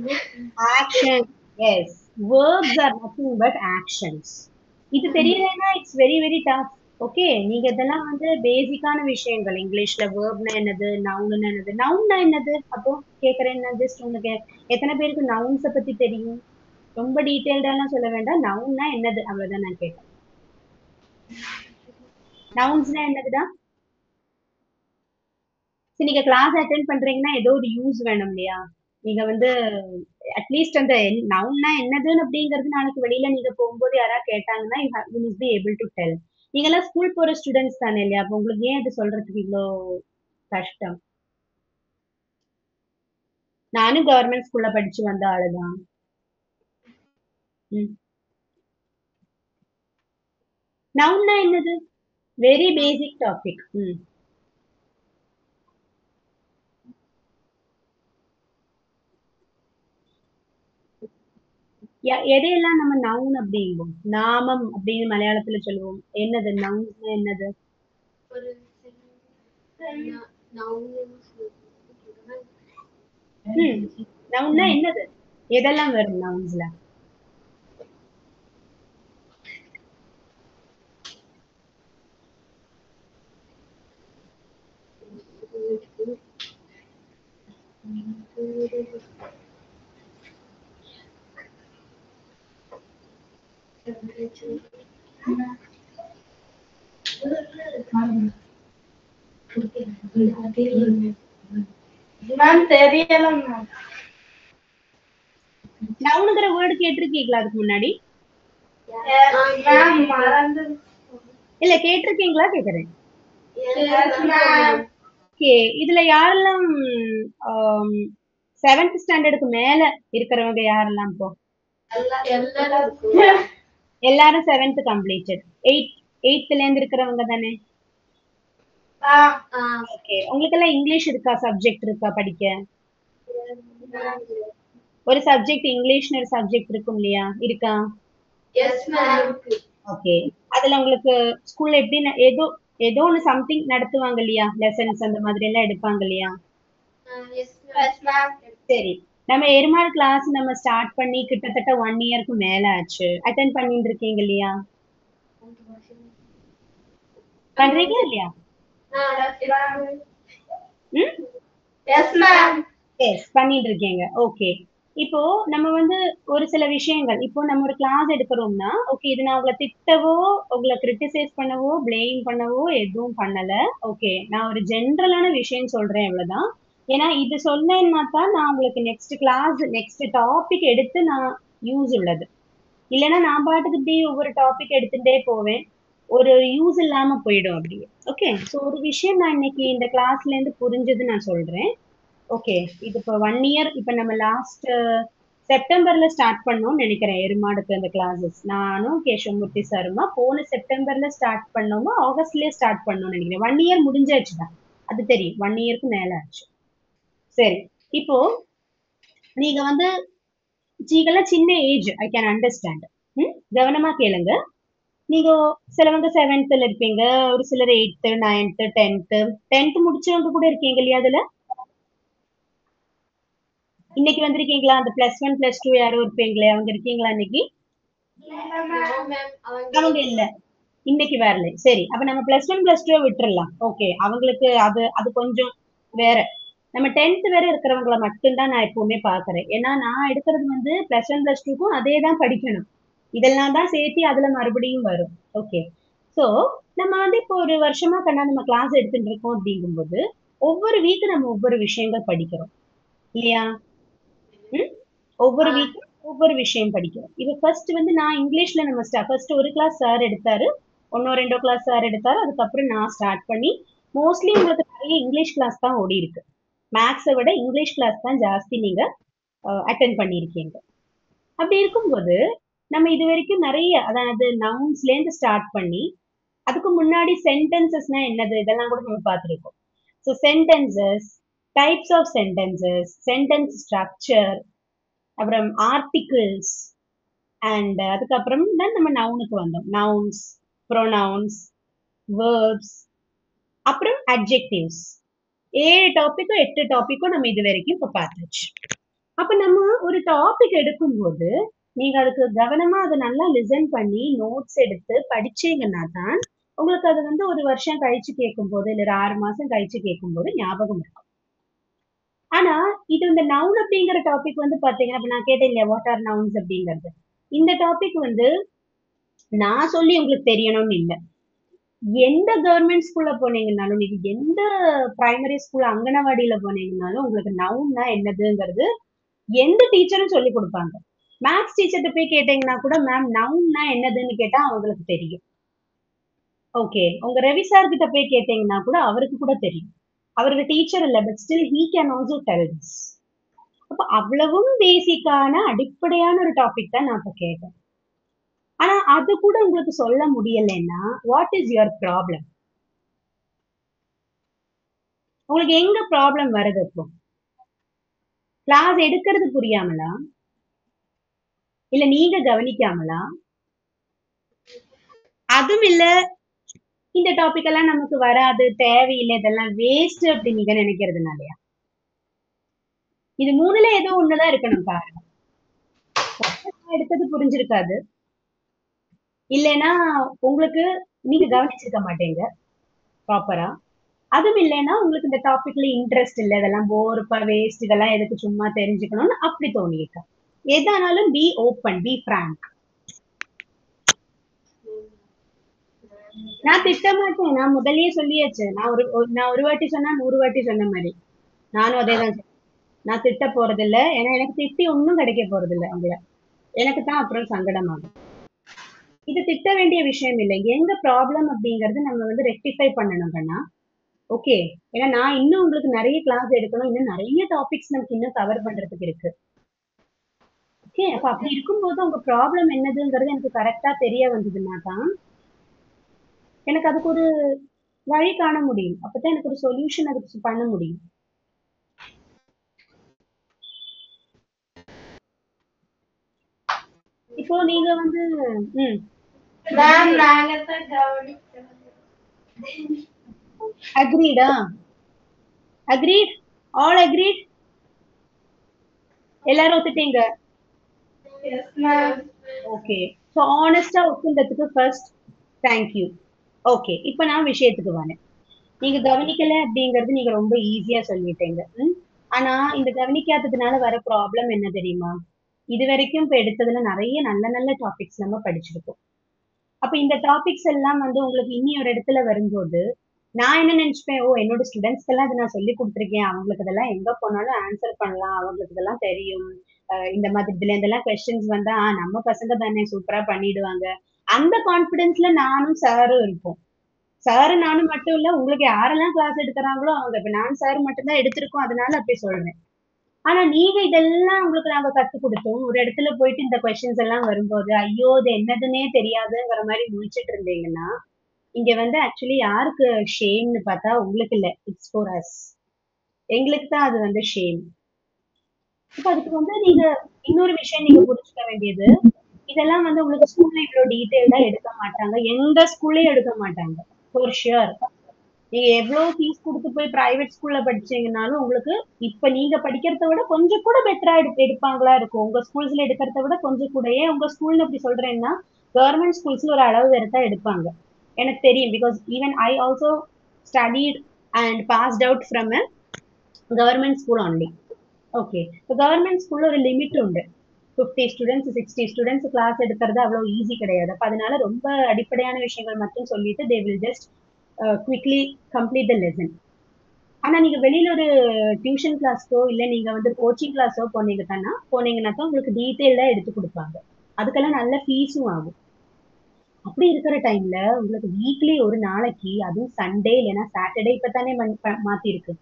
Yes. Verbs are nothing but actions. இது தெரியலன்னா it's very very tough. Okay, நீங்க இதெல்லாம் வந்து பேசிக்கான விஷயங்கள். இங்கிலீஷ்ல வேர்ப்னா என்னது, நவுன்னா என்னது? நவுன்னா என்னது? அப்போ கேக்குறேன் நான் ஜஸ்ட் உங்களுக்கு எத்தனை பேருக்கு நவுன்ஸை பத்தி தெரியும்? ரொம்ப டீடைல்டாலாம் சொல்ல வேண்டாம். நவுன்னா என்னது அவ்வளவுதான் நான் கேட்டேன். நவுன்ஸ்னா என்னதுடா? சரி, நீங்க கிளாஸ் அட்டென்ட் பண்றீங்கன்னா ஏதோ ஒரு யூஸ் வேணும் இல்லையா? நீங்க வந்து அட்லீஸ்ட் அந்த நவுன்னா என்னதுன்னு அப்படிங்கிறது நாளைக்கு வெளியில நீங்க போகும்போது யாராவது கேட்டாங்கன்னா you must be able to tell. நீங்க எல்லாம் ஸ்கூல் போற ஸ்டூடெண்ட்ஸ் தானே இல்லையா? அப்ப உங்களுக்கு ஏன் அது சொல்றதுக்கு இவ்வளோ கஷ்டம்? நானும் கவர்மெண்ட் ஸ்கூல்ல படிச்சு வந்த ஆளுதான். நவுன்னா என்னது? Very basic topic. எதையெல்லாம் நம்ம நவுன் அப்படிம்போம்? நாமம் அப்படின்னு மலையாளத்துல சொல்லுவோம். என்னது நவுன் என்னது? ஒரு நவுன் நவுன்னா என்னது? எதெல்லாம் வரும் நவுன்ஸ்ல? மேம் தெரியல மேம். நவுனுங்கிற வேர்டு கேட்டிருக்கீங்களா அதுக்கு முன்னாடி? மேம் மறந்து. இல்ல கேட்டிருக்கீங்களா கேக்குறேன். மேம் ஓகே, இதுல யாரெல்லாம் செவன்த் ஸ்டாண்டர்டுக்கு மேல இருக்கிறவங்க யாரெல்லாம் இப்போ? எல்லாரும் எல்லாரும் செவன்த் கம்ப்ளீட்டட். எயித்ல இருந்து இருக்கிறவங்க தானே? ஓகே, உங்களுக்கு எல்லாம் இங்கிலீஷ் இருக்கா, சப்ஜெக்ட் இருக்கா படிக்க? ஒரு சப்ஜெக்ட் இங்கிலீஷ்னு ஒரு சப்ஜெக்ட் இருக்கும் இல்லையா, இருக்கா? S ma'am. ஓகே, அதுல உங்களுக்கு ஸ்கூல்ல எப்படி ஏதோ ஏதோ ஒன்று சம்திங் நடத்துவாங்க இல்லையா, லெசன்ஸ் அந்த மாதிரி எல்லாம் எடுப்பாங்க இல்லையா? Yes ma'am. சரி, நம்ம எருமாள் கிளாஸ் நம்ம ஸ்டார்ட் பண்ணி கிட்டத்தட்ட 1 இயருக்கு மேல ஆச்சு. அட்டென்ட் பண்ணிட்டு இருக்கீங்க இல்லையா? பண்றீங்க இல்லையா? ம், எஸ் மேம். எஸ் பண்ணிட்டு இருக்கீங்க. ஓகே, இப்போ நம்ம வந்து ஒரு சில விஷயங்கள், இப்போ நம்ம ஒரு கிளாஸ் எடுக்கிறோம்னா, ஓகே இது நான் உங்களை திட்டவோ உங்களை கிரிட்டிசைஸ் பண்ணவோ பிளேம் பண்ணவோ எதுவும் பண்ணல. ஓகே, நான் ஒரு ஜென்ரலான விஷயம் சொல்றேன் அவ்வளவுதான். ஏன்னா இது சொன்னேன்னா தான் நான் உங்களுக்கு நெக்ஸ்ட் கிளாஸ் நெக்ஸ்ட் டாபிக் எடுத்து நான் யூஸ் உள்ளது. இல்லைன்னா நான் பாட்டுக்கு இப்படி ஒவ்வொரு டாபிக் எடுத்துட்டே போவேன், ஒரு யூஸ் இல்லாம போயிடும் அப்படியே. ஓகே, ஸோ ஒரு விஷயம் நான் இன்னைக்கு இந்த கிளாஸ்ல இருந்து புரிஞ்சது நான் சொல்றேன். ஓகே, இது இப்போ 1 இயர், இப்போ நம்ம லாஸ்ட் செப்டம்பர்ல ஸ்டார்ட் பண்ணோம்னு நினைக்கிறேன் எருமாடுக்கு அந்த கிளாஸஸ். நானும் கேசவமூர்த்தி சாருமா போன செப்டம்பர்ல ஸ்டார்ட் பண்ணோமா ஆகஸ்ட்லயே ஸ்டார்ட் பண்ணோம்னு நினைக்கிறேன். 1 இயர் முடிஞ்சாச்சு தான், அது தெரியும், 1 இயருக்கு மேல ஆச்சு. சரி, இப்போ நீங்க வந்து நீங்கெல்லாம் சின்ன ஏஜ், ஐ கேன் அண்டர்ஸ்டாண்ட். கவனமா கேளுங்க. நீங்க சிலவங்க செவன்த்ல இருப்பீங்க, ஒரு சிலர் எயித்து நைன்த்து டென்த் முடிச்சவங்க கூட இருக்கீங்க இல்லையா அதுல? இன்னைக்கு வந்திருக்கீங்களா? அந்த +1 +2 யாரோ இருப்பீங்களே, அவங்க இருக்கீங்களா இன்னைக்கு? அவங்க இல்ல, இன்னைக்கு வரல. சரி, அப்ப நம்ம +1 +2 விட்டுறலாம். ஓகே, அவங்களுக்கு அது அது கொஞ்சம் வேற. நம்ம டென்த் வேற இருக்கிறவங்கள மட்டும்தான் நான் எப்பவுமே பாக்குறேன். ஏன்னா நான் எடுக்கிறது வந்து +1 +2க்கும் அதே தான் படிக்கணும். இதெல்லாம் தான் சேர்த்து அதுல மறுபடியும் வரும். ஓகே, சோ நம்ம வந்து இப்போ ஒரு வருஷமா கண்ணா நம்ம கிளாஸ் எடுத்துட்டு இருக்கோம் அப்படிங்கும்போது ஒவ்வொரு வீக் நம்ம ஒவ்வொரு விஷயங்கள் படிக்கிறோம் இல்லையா? ம்? ஒவ்வொரு வீக்கும் ஒவ்வொரு விஷயம் படிக்கிறோம். இது ஃபர்ஸ்ட் வந்து நான் இங்கிலீஷ்ல நம்ம ஃபர்ஸ்ட் ஒரு கிளாஸ் சார் எடுத்தாரு, ஒன்னோ ரெண்டோ கிளாஸ் சார் எடுத்தாரு, அதுக்கப்புறம் நான் ஸ்டார்ட் பண்ணி மோஸ்ட்லி உங்களுக்கு நிறைய இங்கிலீஷ் கிளாஸ் தான் ஓடி இருக்கு. மேக்ஸை விட இங்கிலீஷ் கிளாஸ் தான் ஜாஸ்தி நீங்க அட்டென்ட் பண்ணியிருக்கீங்க. அப்படி இருக்கும்போது நம்ம இது வரைக்கும் நிறைய, அதாவது நவுன்ஸ்ல இருந்து ஸ்டார்ட் பண்ணி அதுக்கு முன்னாடி சென்டென்சஸ்னா என்னது இதெல்லாம் கூட நம்ம பார்த்துருக்கோம். So sentences, types of sentences, sentence structure, அப்புறம் ஆர்டிகிள்ஸ், அண்ட் அதுக்கப்புறம் தான் நம்ம நவுனுக்கு வந்தோம். நவுன்ஸ், ப்ரோனவுன்ஸ், வேர்ப்ஸ், அப்புறம் அட்ஜெக்டிவ்ஸ். 7 டாபிக்கோ 8 டாபிக்கோ நம்ம இது வரைக்கும் இப்ப பார்த்தாச்சு. அப்ப நம்ம ஒரு டாபிக் எடுக்கும்போது நீங்க அதுக்கு கவனமா அதை நல்லா லிசன் பண்ணி நோட்ஸ் எடுத்து படிச்சீங்கன்னா தான் உங்களுக்கு அது வந்து ஒரு வருஷம் கழிச்சு கேட்கும் போது இல்ல ஒரு 6 மாசம் கழிச்சு கேட்கும் போது ஞாபகம் இருக்கும். ஆனா இது இந்த நவுன் அப்படிங்கிற டாபிக் வந்து பாத்தீங்கன்னா, இப்ப நான் கேட்டேன் இல்லையா வாட் ஆர் நவுன்ஸ் அப்படிங்கிறது, இந்த டாபிக் வந்து நான் சொல்லி உங்களுக்கு தெரியணும்னு இல்ல. எந்த கவர்மெண்ட் ஸ்கூல்ல போனீங்கன்னாலும், நீங்க எந்த பிரைமரி ஸ்கூல் அங்கனவாடியில போனீங்கன்னாலும் உங்களுக்கு நவுன்னா என்னதுங்கிறது எந்த டீச்சரும் சொல்லி கொடுப்பாங்க. மேத்ஸ் டீச்சர்கிட்ட போய் கேட்டீங்கன்னா கூட மேம் நவுன்னா என்னதுன்னு கேட்டா அவங்களுக்கு தெரியும். ஓகே, உங்க ரவி சார் கிட்ட போய் கேட்டீங்கன்னா கூட அவருக்கு கூட தெரியும். அவருக்கு டீச்சர் இல்ல, but still he can also tell this. அப்ப அவ்வளவும் பேசிக்கான அடிப்படையான ஒரு டாபிக் தான் நான் இப்ப கேட்டேன். ஆனா அது கூட உங்களுக்கு சொல்ல முடியலைன்னா வாட் இஸ் யுவர் ப்ராப்ளம்? உங்களுக்கு எங்க ப்ராப்ளம் வருது இப்போ? கிளாஸ் எடுக்கிறது புரியாமலா? இல்ல நீங்க கவனிக்காமலா? அதுவும் இல்ல இந்த டாபிக் எல்லாம் நமக்கு வராது, தேவையில்லை, இதெல்லாம் வேஸ்ட் அப்படி நீங்க நினைக்கிறதுனாலயா? இது 3ல ஏதோ ஒண்ணுதான் இருக்கணும் காரணம். நான் எடுத்தது புரிஞ்சிருக்காது. இல்லைன்னா உங்களுக்கு நீங்க கவனிச்சிருக்க மாட்டீங்க ப்ராப்பரா. அதுவும் இல்லைன்னா உங்களுக்கு இந்த டாபிக்ல இன்ட்ரெஸ்ட் இல்ல, இதெல்லாம் போர்ப்பா வேஸ்ட், இதெல்லாம் எதுக்கு சும்மா தெரிஞ்சுக்கணும்னு அப்படி தோணியிருக்கா. எதானாலும் பி ஓப்பன், பி frank. நான் திட்ட மாட்டேன். நான் முதல்லயே சொல்லியாச்சு. நான் ஒரு வாட்டி சொன்னா 100 வாட்டி சொன்ன மாதிரி. நானும் அதேதான் சொல்றேன். நான் திட்ட போறதில்ல. ஏன்னா எனக்கு திட்டி ஒண்ணும் கிடைக்க போறதில்ல அவங்கள. எனக்கு தான் அப்புறம் சங்கடமாகும். இது திட்ட வேண்டிய விஷயம் இல்லை. எங்க ப்ராப்ளம் அப்படிங்கறது நம்ம வந்து ரெக்டிஃபை பண்ணணும் கண்ணா. ஓகே. ஏன்னா நான் இன்னும் உங்களுக்கு நிறைய கிளாஸ் எடுக்கணும். இன்னும் நிறைய டாபிக்ஸ் நமக்கு இன்னும் கவர் பண்றதுக்கு இருக்கு. ஓகே. அப்ப அப்படி இருக்கும்போது உங்க ப்ராப்ளம் என்னதுங்கிறது எனக்கு கரெக்டா தெரிய வந்ததுன்னா தான் எனக்கு அதுக்கு ஒரு வழி காண முடியும். அப்பதான் எனக்கு ஒரு சொல்யூஷன் அதுக்கு பண்ண முடியும். இப்போ நீங்க வந்து ம் மேம் நாங்க தான் கவனிக்கிறோம். அக்ரீடா? அக்ரீட்? All agreed? எல்லாரும் ஒத்துட்டீங்க? Yes ma'am. ஓகே. ஸோ ஆனஸ்டா ஒத்துண்டதுக்கு ஃபர்ஸ்ட் தேங்க்யூ. ஓகே. இப்ப நான் விஷயத்துக்கு வரேன். நீங்க கவனிக்கல அப்படிங்கறது நீங்க ரொம்ப ஈஸியா சொல்லிட்டீங்க. ஆனா இந்த கவனிக்காததுனால வர ப்ராப்ளம் என்ன தெரியுமா? இது வரைக்கும் இப்ப எடுத்ததுல நிறைய நல்ல நல்ல டாபிக்ஸ் நம்ம படிச்சிருக்கோம். அப்ப இந்த டாபிக்ஸ் எல்லாம் வந்து உங்களுக்கு இனி ஒரு இடத்துல வரும்போது நான் என்ன நினைச்சுப்பேன், ஓ என்னோட ஸ்டூடெண்ட்ஸ்க்கு எல்லாம் இதை நான் சொல்லி கொடுத்துருக்கேன், அவங்களுக்கு இதெல்லாம் எங்க போனாலும் ஆன்சர் பண்ணலாம், அவங்களுக்கு இதெல்லாம் தெரியும். இந்த மாதிரி இதுல இதெல்லாம் கொஸ்டின்ஸ் வந்தா நம்ம பசங்க தானே சூப்பரா பண்ணிடுவாங்க. அந்த கான்பிடன்ஸ்ல நானும் சாரும் இருப்போம். சாரு நானும் மட்டும் இல்ல, உங்களுக்கு யாரெல்லாம் கிளாஸ் எடுக்கிறாங்களோ அவங்க. இப்ப நான் சார் மட்டும்தான் எடுத்திருக்கோம், அதனால அப்படி சொல்றேன். ஆனா நீங்க இதெல்லாம் உங்களுக்கு நாங்க கத்து கொடுத்தோம். ஒரு இடத்துல போயிட்டு இந்த கொஸ்டின்ஸ் எல்லாம் வரும்போது ஐயோ இது என்னதுன்னே தெரியாதுங்கிற மாதிரி முழிச்சிட்டு இருந்தீங்கன்னா இங்க வந்து ஆக்சுவலி யாருக்கு ஷேம்னு பார்த்தா உங்களுக்கு இல்ல, இட்ஸ் ஃபார் அஸ். எங்களுக்கு தான் அது வந்து ஷேம். இப்ப அதுக்கு வந்து நீங்க இன்னொரு விஷயம் நீங்க புரிஞ்சுக்க வேண்டியது, இதெல்லாம் வந்து உங்களுக்கு ஸ்கூல்ல இவ்வளவு டீடைல்டா எடுக்க மாட்டாங்க, எந்த ஸ்கூல்லயும் எடுக்க மாட்டாங்க ஃபார் ஷுர். நீங்க எவ்வளவு ஃபீஸ் கொடுத்து போய் பிரைவேட் ஸ்கூல்ல படிச்சீங்கன்னாலும் உங்களுக்கு இப்ப நீங்க படிக்கிறத விட கொஞ்சம் கூட பெட்டரா எடுப்பாங்களா இருக்கும். உங்க ஸ்கூல்ஸ்ல எடுக்கிறத விட கொஞ்சம் கூட. ஏன் உங்க ஸ்கூல்னு அப்படி சொல்றேன்னா கவர்மெண்ட் ஸ்கூல்ஸ்ல ஒரு அளவு வரைக்கும் எடுப்பாங்க. எனக்கு தெரியும். Because even I also studied and passed out from a government school only. Okay. இப்போ கவர்மெண்ட் ஸ்கூல்ல ஒரு லிமிட் உண்டு. 50 ஸ்டூடெண்ட்ஸ் 60 ஸ்டூடெண்ட்ஸ் கிளாஸ் எடுக்கிறது அவ்வளவு ஈஸி கிடையாது. அப்ப அதனால ரொம்ப அடிப்படையான விஷயங்கள் மட்டும் சொல்லிட்டு they will just quickly complete the lesson. ஆனா நீங்க வெளியில ஒரு டியூஷன் கிளாஸ்க்கோ இல்ல நீங்க வந்து கோச்சிங் கிளாஸோ போனீங்கன்னா உங்களுக்கு டீட்டெயிலா எடுத்து கொடுப்பாங்க. அதுக்கெல்லாம் நல்ல ஃபீஸும் ஆகும். அப்படி இருக்கிற டைம்ல உங்களுக்கு வீக்லி ஒரு நாளைக்கு, அதுவும் சண்டே இல்லைன்னா சாட்டர்டே இப்பதானே மாத்தி இருக்கு,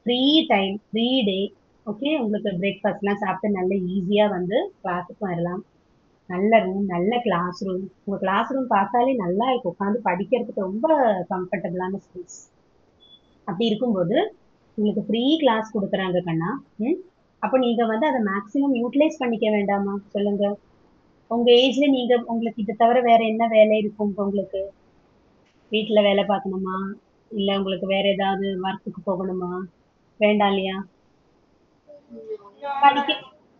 ஃப்ரீ டைம், ஃப்ரீ டே. ஓகே. உங்களுக்கு பிரேக்ஃபாஸ்ட் எல்லாம் சாப்பிட்டு நல்ல ஈஸியா வந்து கிளாஸுக்கு வரலாம். நல்ல ரூம், நல்ல கிளாஸ் ரூம். உங்க கிளாஸ் ரூம் பார்த்தாலே நல்லா இருக்கும், உட்காந்து படிக்கிறதுக்கு ரொம்ப கம்ஃபர்டபுளான ஸ்பேஸ். அப்படி இருக்கும்போது உங்களுக்கு ஃப்ரீ கிளாஸ் கொடுக்குறாங்க கண்ணா. ம் அப்ப நீங்க வந்து அதை மேக்சிமம் யூட்டிலைஸ் பண்ணிக்க வேண்டாமா சொல்லுங்க? உங்க ஏஜ்ல நீங்க உங்களுக்கு இதை தவிர வேற என்ன வேலை இருக்கும் இப்ப உங்களுக்கு? வீட்டுல வேலை பார்க்கணுமா? இல்ல உங்களுக்கு வேற ஏதாவது ஒர்க்குக்கு போகணுமா? வேண்டாம் இல்லையா? படிக்க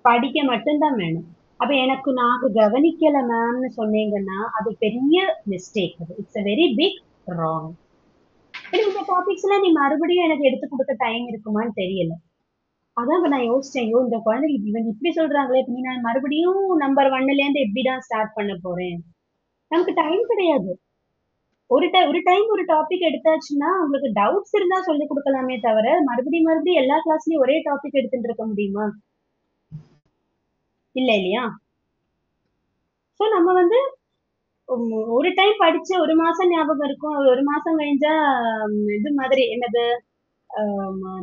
படிக்க மட்டும்தான் வேணும். அப்ப எனக்கு நான் கவனிக்கல மேம்னு சொன்னீங்கன்னா அது பெரிய மிஸ்டேக். அது it's a very big wrong. இந்த டாபிக்ஸ் எல்லாம் நீ மறுபடியும் எனக்கு எடுத்து கொடுக்க டைம் இருக்குமான்னு தெரியல. அதான் இப்ப நான் யோசிச்சேன், ஐயோ இந்த குழந்தைங்க இவங்க இப்படி சொல்றாங்களே, இப்ப நீ நான் மறுபடியும் நம்பர் 1ல இருந்து எப்படிதான் ஸ்டார்ட் பண்ண போறேன்? நமக்கு டைம் கிடையாது. ஒரு டைம் ஒரு டாபிக் எடுத்தாச்சுன்னா உங்களுக்கு டவுட்ஸ் இருந்தா சொல்லிக் கொடுக்கலாமே தவிர மறுபடியும் மறுபடியும் எல்லா கிளாஸ்லயும் ஒரே டாபிக் எடுத்துட்டு இருக்க முடியுமா? இல்ல இல்லையா? சோ நம்ம வந்து ஒரு டைம் படிச்சு ஒரு மாசம் ஞாபகம் இருக்கும், ஒரு மாசம் கழிஞ்சா இது மாதிரி என்னது,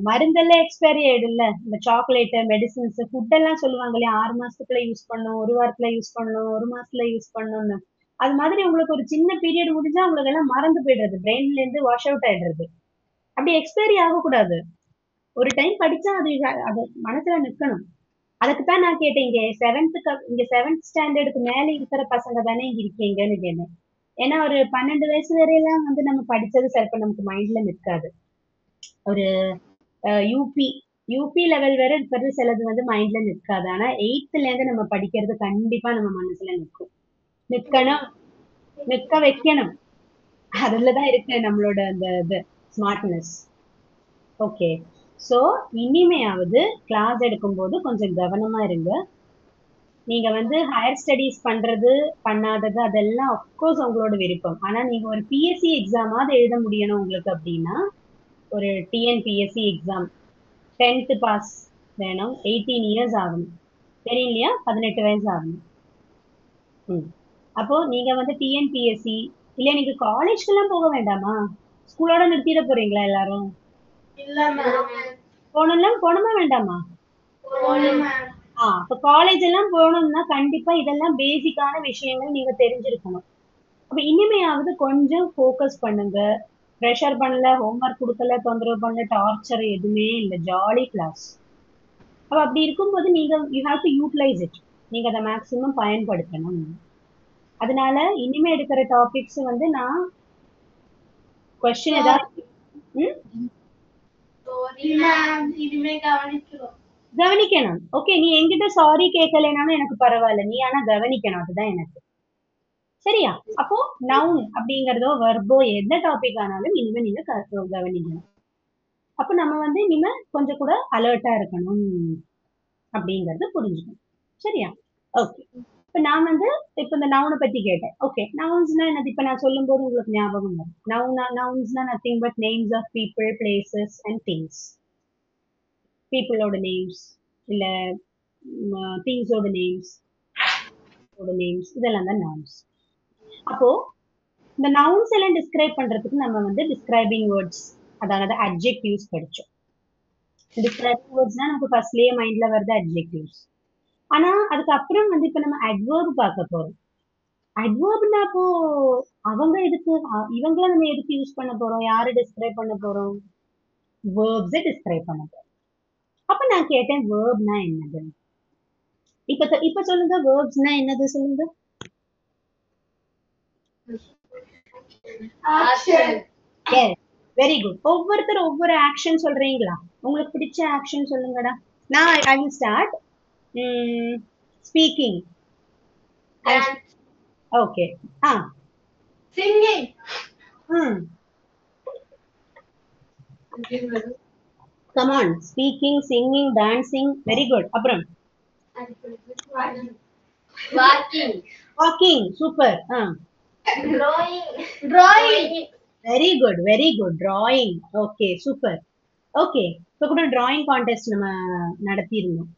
மருந்தெல்லாம் எக்ஸ்பைரி ஆயிடும்ல. இந்த சாக்லேட், மெடிசின்ஸ், ஃபுட் எல்லாம் சொல்லுவாங்க இல்லையா, 6 மாசத்துக்குள்ள யூஸ் பண்ணும், ஒரு வாரத்துல யூஸ் பண்ணும், ஒரு மாசத்துல யூஸ் பண்ணணும்னு. அது மாதிரி உங்களுக்கு ஒரு சின்ன பீரியட் முடிஞ்சா உங்களுக்கு எல்லாம் மறந்து போயிடுறது, பிரெயின்ல இருந்து வாஷ் அவுட் ஆயிடுறது. அப்படி எக்ஸ்பைரி ஆகக்கூடாது. ஒரு டைம் படிச்சா அது அது மனசுல நிக்கணும். அதுக்கு தான் நான் கேட்டேன், இங்க 7th ஸ்டாண்டர்டுக்கு மேல இருக்கிற பசங்க தானே இங்க இருக்கீங்கன்னு கேட்டேன். ஏன்னா ஒரு 12 வயசு வரையெல்லாம் வந்து நம்ம படிச்சது சிலப்ப நமக்கு மைண்ட்ல நிற்காது. ஒரு யூபி யூபி லெவல் வரை இருக்கிறது சிலது வந்து மைண்ட்ல நிற்காது. ஆனா 8th இருந்து நம்ம படிக்கிறது கண்டிப்பா நம்ம மனசுல நிற்கும். நிக்கணும், நிக்க வைக்கணும். அதுலதான் இருக்கு நம்மளோட அந்த இது ஸ்மார்ட்னஸ். ஓகே. சோ இனிமையாவது கிளாஸ் எடுக்கும்போது கொஞ்சம் கவனமா இருங்க. நீங்க வந்து ஹையர் ஸ்டடீஸ் பண்றது பண்ணாதது அதெல்லாம் அஃப்கோர்ஸ் உங்களோட விருப்பம். ஆனா நீங்க ஒரு பிஎஸ்சி எக்ஸாமாவது எழுத முடியணும் உங்களுக்கு அப்படின்னா ஒரு டிஎன்பிஎஸ்சி எக்ஸாம் 10th பாஸ் வேணும். 18 இயர்ஸ் ஆகணும். தெரியும் இல்லையா? 18 வயசு ஆகணும். அப்போ நீங்க வந்து டிஎன்பிஎஸ்சி இல்ல நீங்க காலேஜ்க்கெல்லாம் போக வேண்டாமா? ஸ்கூலோட நிறுத்திட போறீங்களா எல்லாரும்? இல்ல மேம். போணுமா வேண்டாமா? அப்ப காலேஜ் எல்லாம் போகணும்னா கண்டிப்பா இதெல்லாம் பேசிக்கான விஷயங்கள் நீங்க தெரிஞ்சிருக்கணும். அப்ப இனிமையாவது கொஞ்சம் ஃபோக்கஸ் பண்ணுங்க. ப்ரெஷர் பண்ணல, ஹோம்ஒர்க் கொடுக்கல, தொந்தரவு பண்ணல, டார்ச்சர் எதுவுமே இல்ல. Jolly class. அப்ப அப்படி இருக்கும்போது நீங்க you have to utilise it. நீங்க அதை மேக்சிமம் பயன்படுத்தணும். அதனால இனிமே எடுக்கிற டாபிக்ஸ் வந்து நான் கொஸ்டின் ஏதாவது இனிமே கவனிக்கிறோம். கவனிக்கணும். ஓகே, நீ என்கிட்ட சாரி கேட்கலைனாலும் எனக்கு பரவாயில்ல. நீ ஆனா கவனிக்கணும். அதுதான் எனக்கு. சரியா? அப்போ நவுன் அப்படிங்கறதோ வெர்போ எந்த டாபிக் ஆனாலும் இனிமே நீங்க கவனிக்கணும். அப்ப நம்ம வந்து இனிமே கொஞ்சம் கூட அலர்ட்டா இருக்கணும் அப்படிங்கறது புரிஞ்சுக்கணும். சரியா? ஓகே. இப்ப நான் வந்து இப்ப இந்த நவுனை பத்தி கேட்டேன். ஓகே, நவுன்ஸ்னா என்னது? இப்ப நான் சொல்லும் போது உங்களுக்கு ஞாபகம் வரும். நவுன்ஸ்னா nothing but names of people, places and things. பீப்புளோட நேம்ஸ் இல்ல திங்ஸோட நேம்ஸ், இதெல்லாம் தான் நவுன்ஸ். அப்போ இந்த நவுன்ஸ் எல்லாம் டிஸ்கிரைப் பண்றதுக்கு நம்ம வந்து டிஸ்கிரைபிங் வேர்ட்ஸ், அதாவது அட்ஜெக்டிவ்ஸ் படிச்சோம். டிஸ்கிரைபிங் வேர்ட்ஸ்னா நமக்கு ஃபர்ஸ்ட்லயே மைண்ட்ல வருது அட்ஜெக்டிவ்ஸ். ஆனா அதுக்கப்புறம் வந்து இப்ப நம்ம அட்வர்ப் பார்க்க போறோம். அட்வர்ப்னா அப்போ அவங்க எதுக்கு இவங்கள நம்ம எதுக்கு யூஸ் பண்ண போறோம்? யாரை டிஸ்கிரைப் பண்ண போறோம்? வேர்ப்ஸை டிஸ்கிரைப் பண்ண போறோம். அப்ப நான் கேட்டேன் வேர்ப்னா என்னது? இப்ப சொல்லுங்க, வேர்ப்ஸ்னா என்னது சொல்லுங்க. ஆக்ஷன். Yes, very good. ஒவ்வொருத்தரும் ஒவ்வொரு ஆக்ஷன் சொல்றீங்களா? உங்களுக்கு பிடிச்ச ஆக்ஷன் சொல்லுங்கடா. நான் I will start. Speaking. Okay. Singing. Come on. Speaking, singing, dancing. Very good. அப்புறம் walking. Walking. Super. Drawing. Very good, very good. Drawing. Okay, super. Okay, இப்ப கூட டிராயிங் கான்டெஸ்ட் நம்ம நடத்தியிருந்தோம்.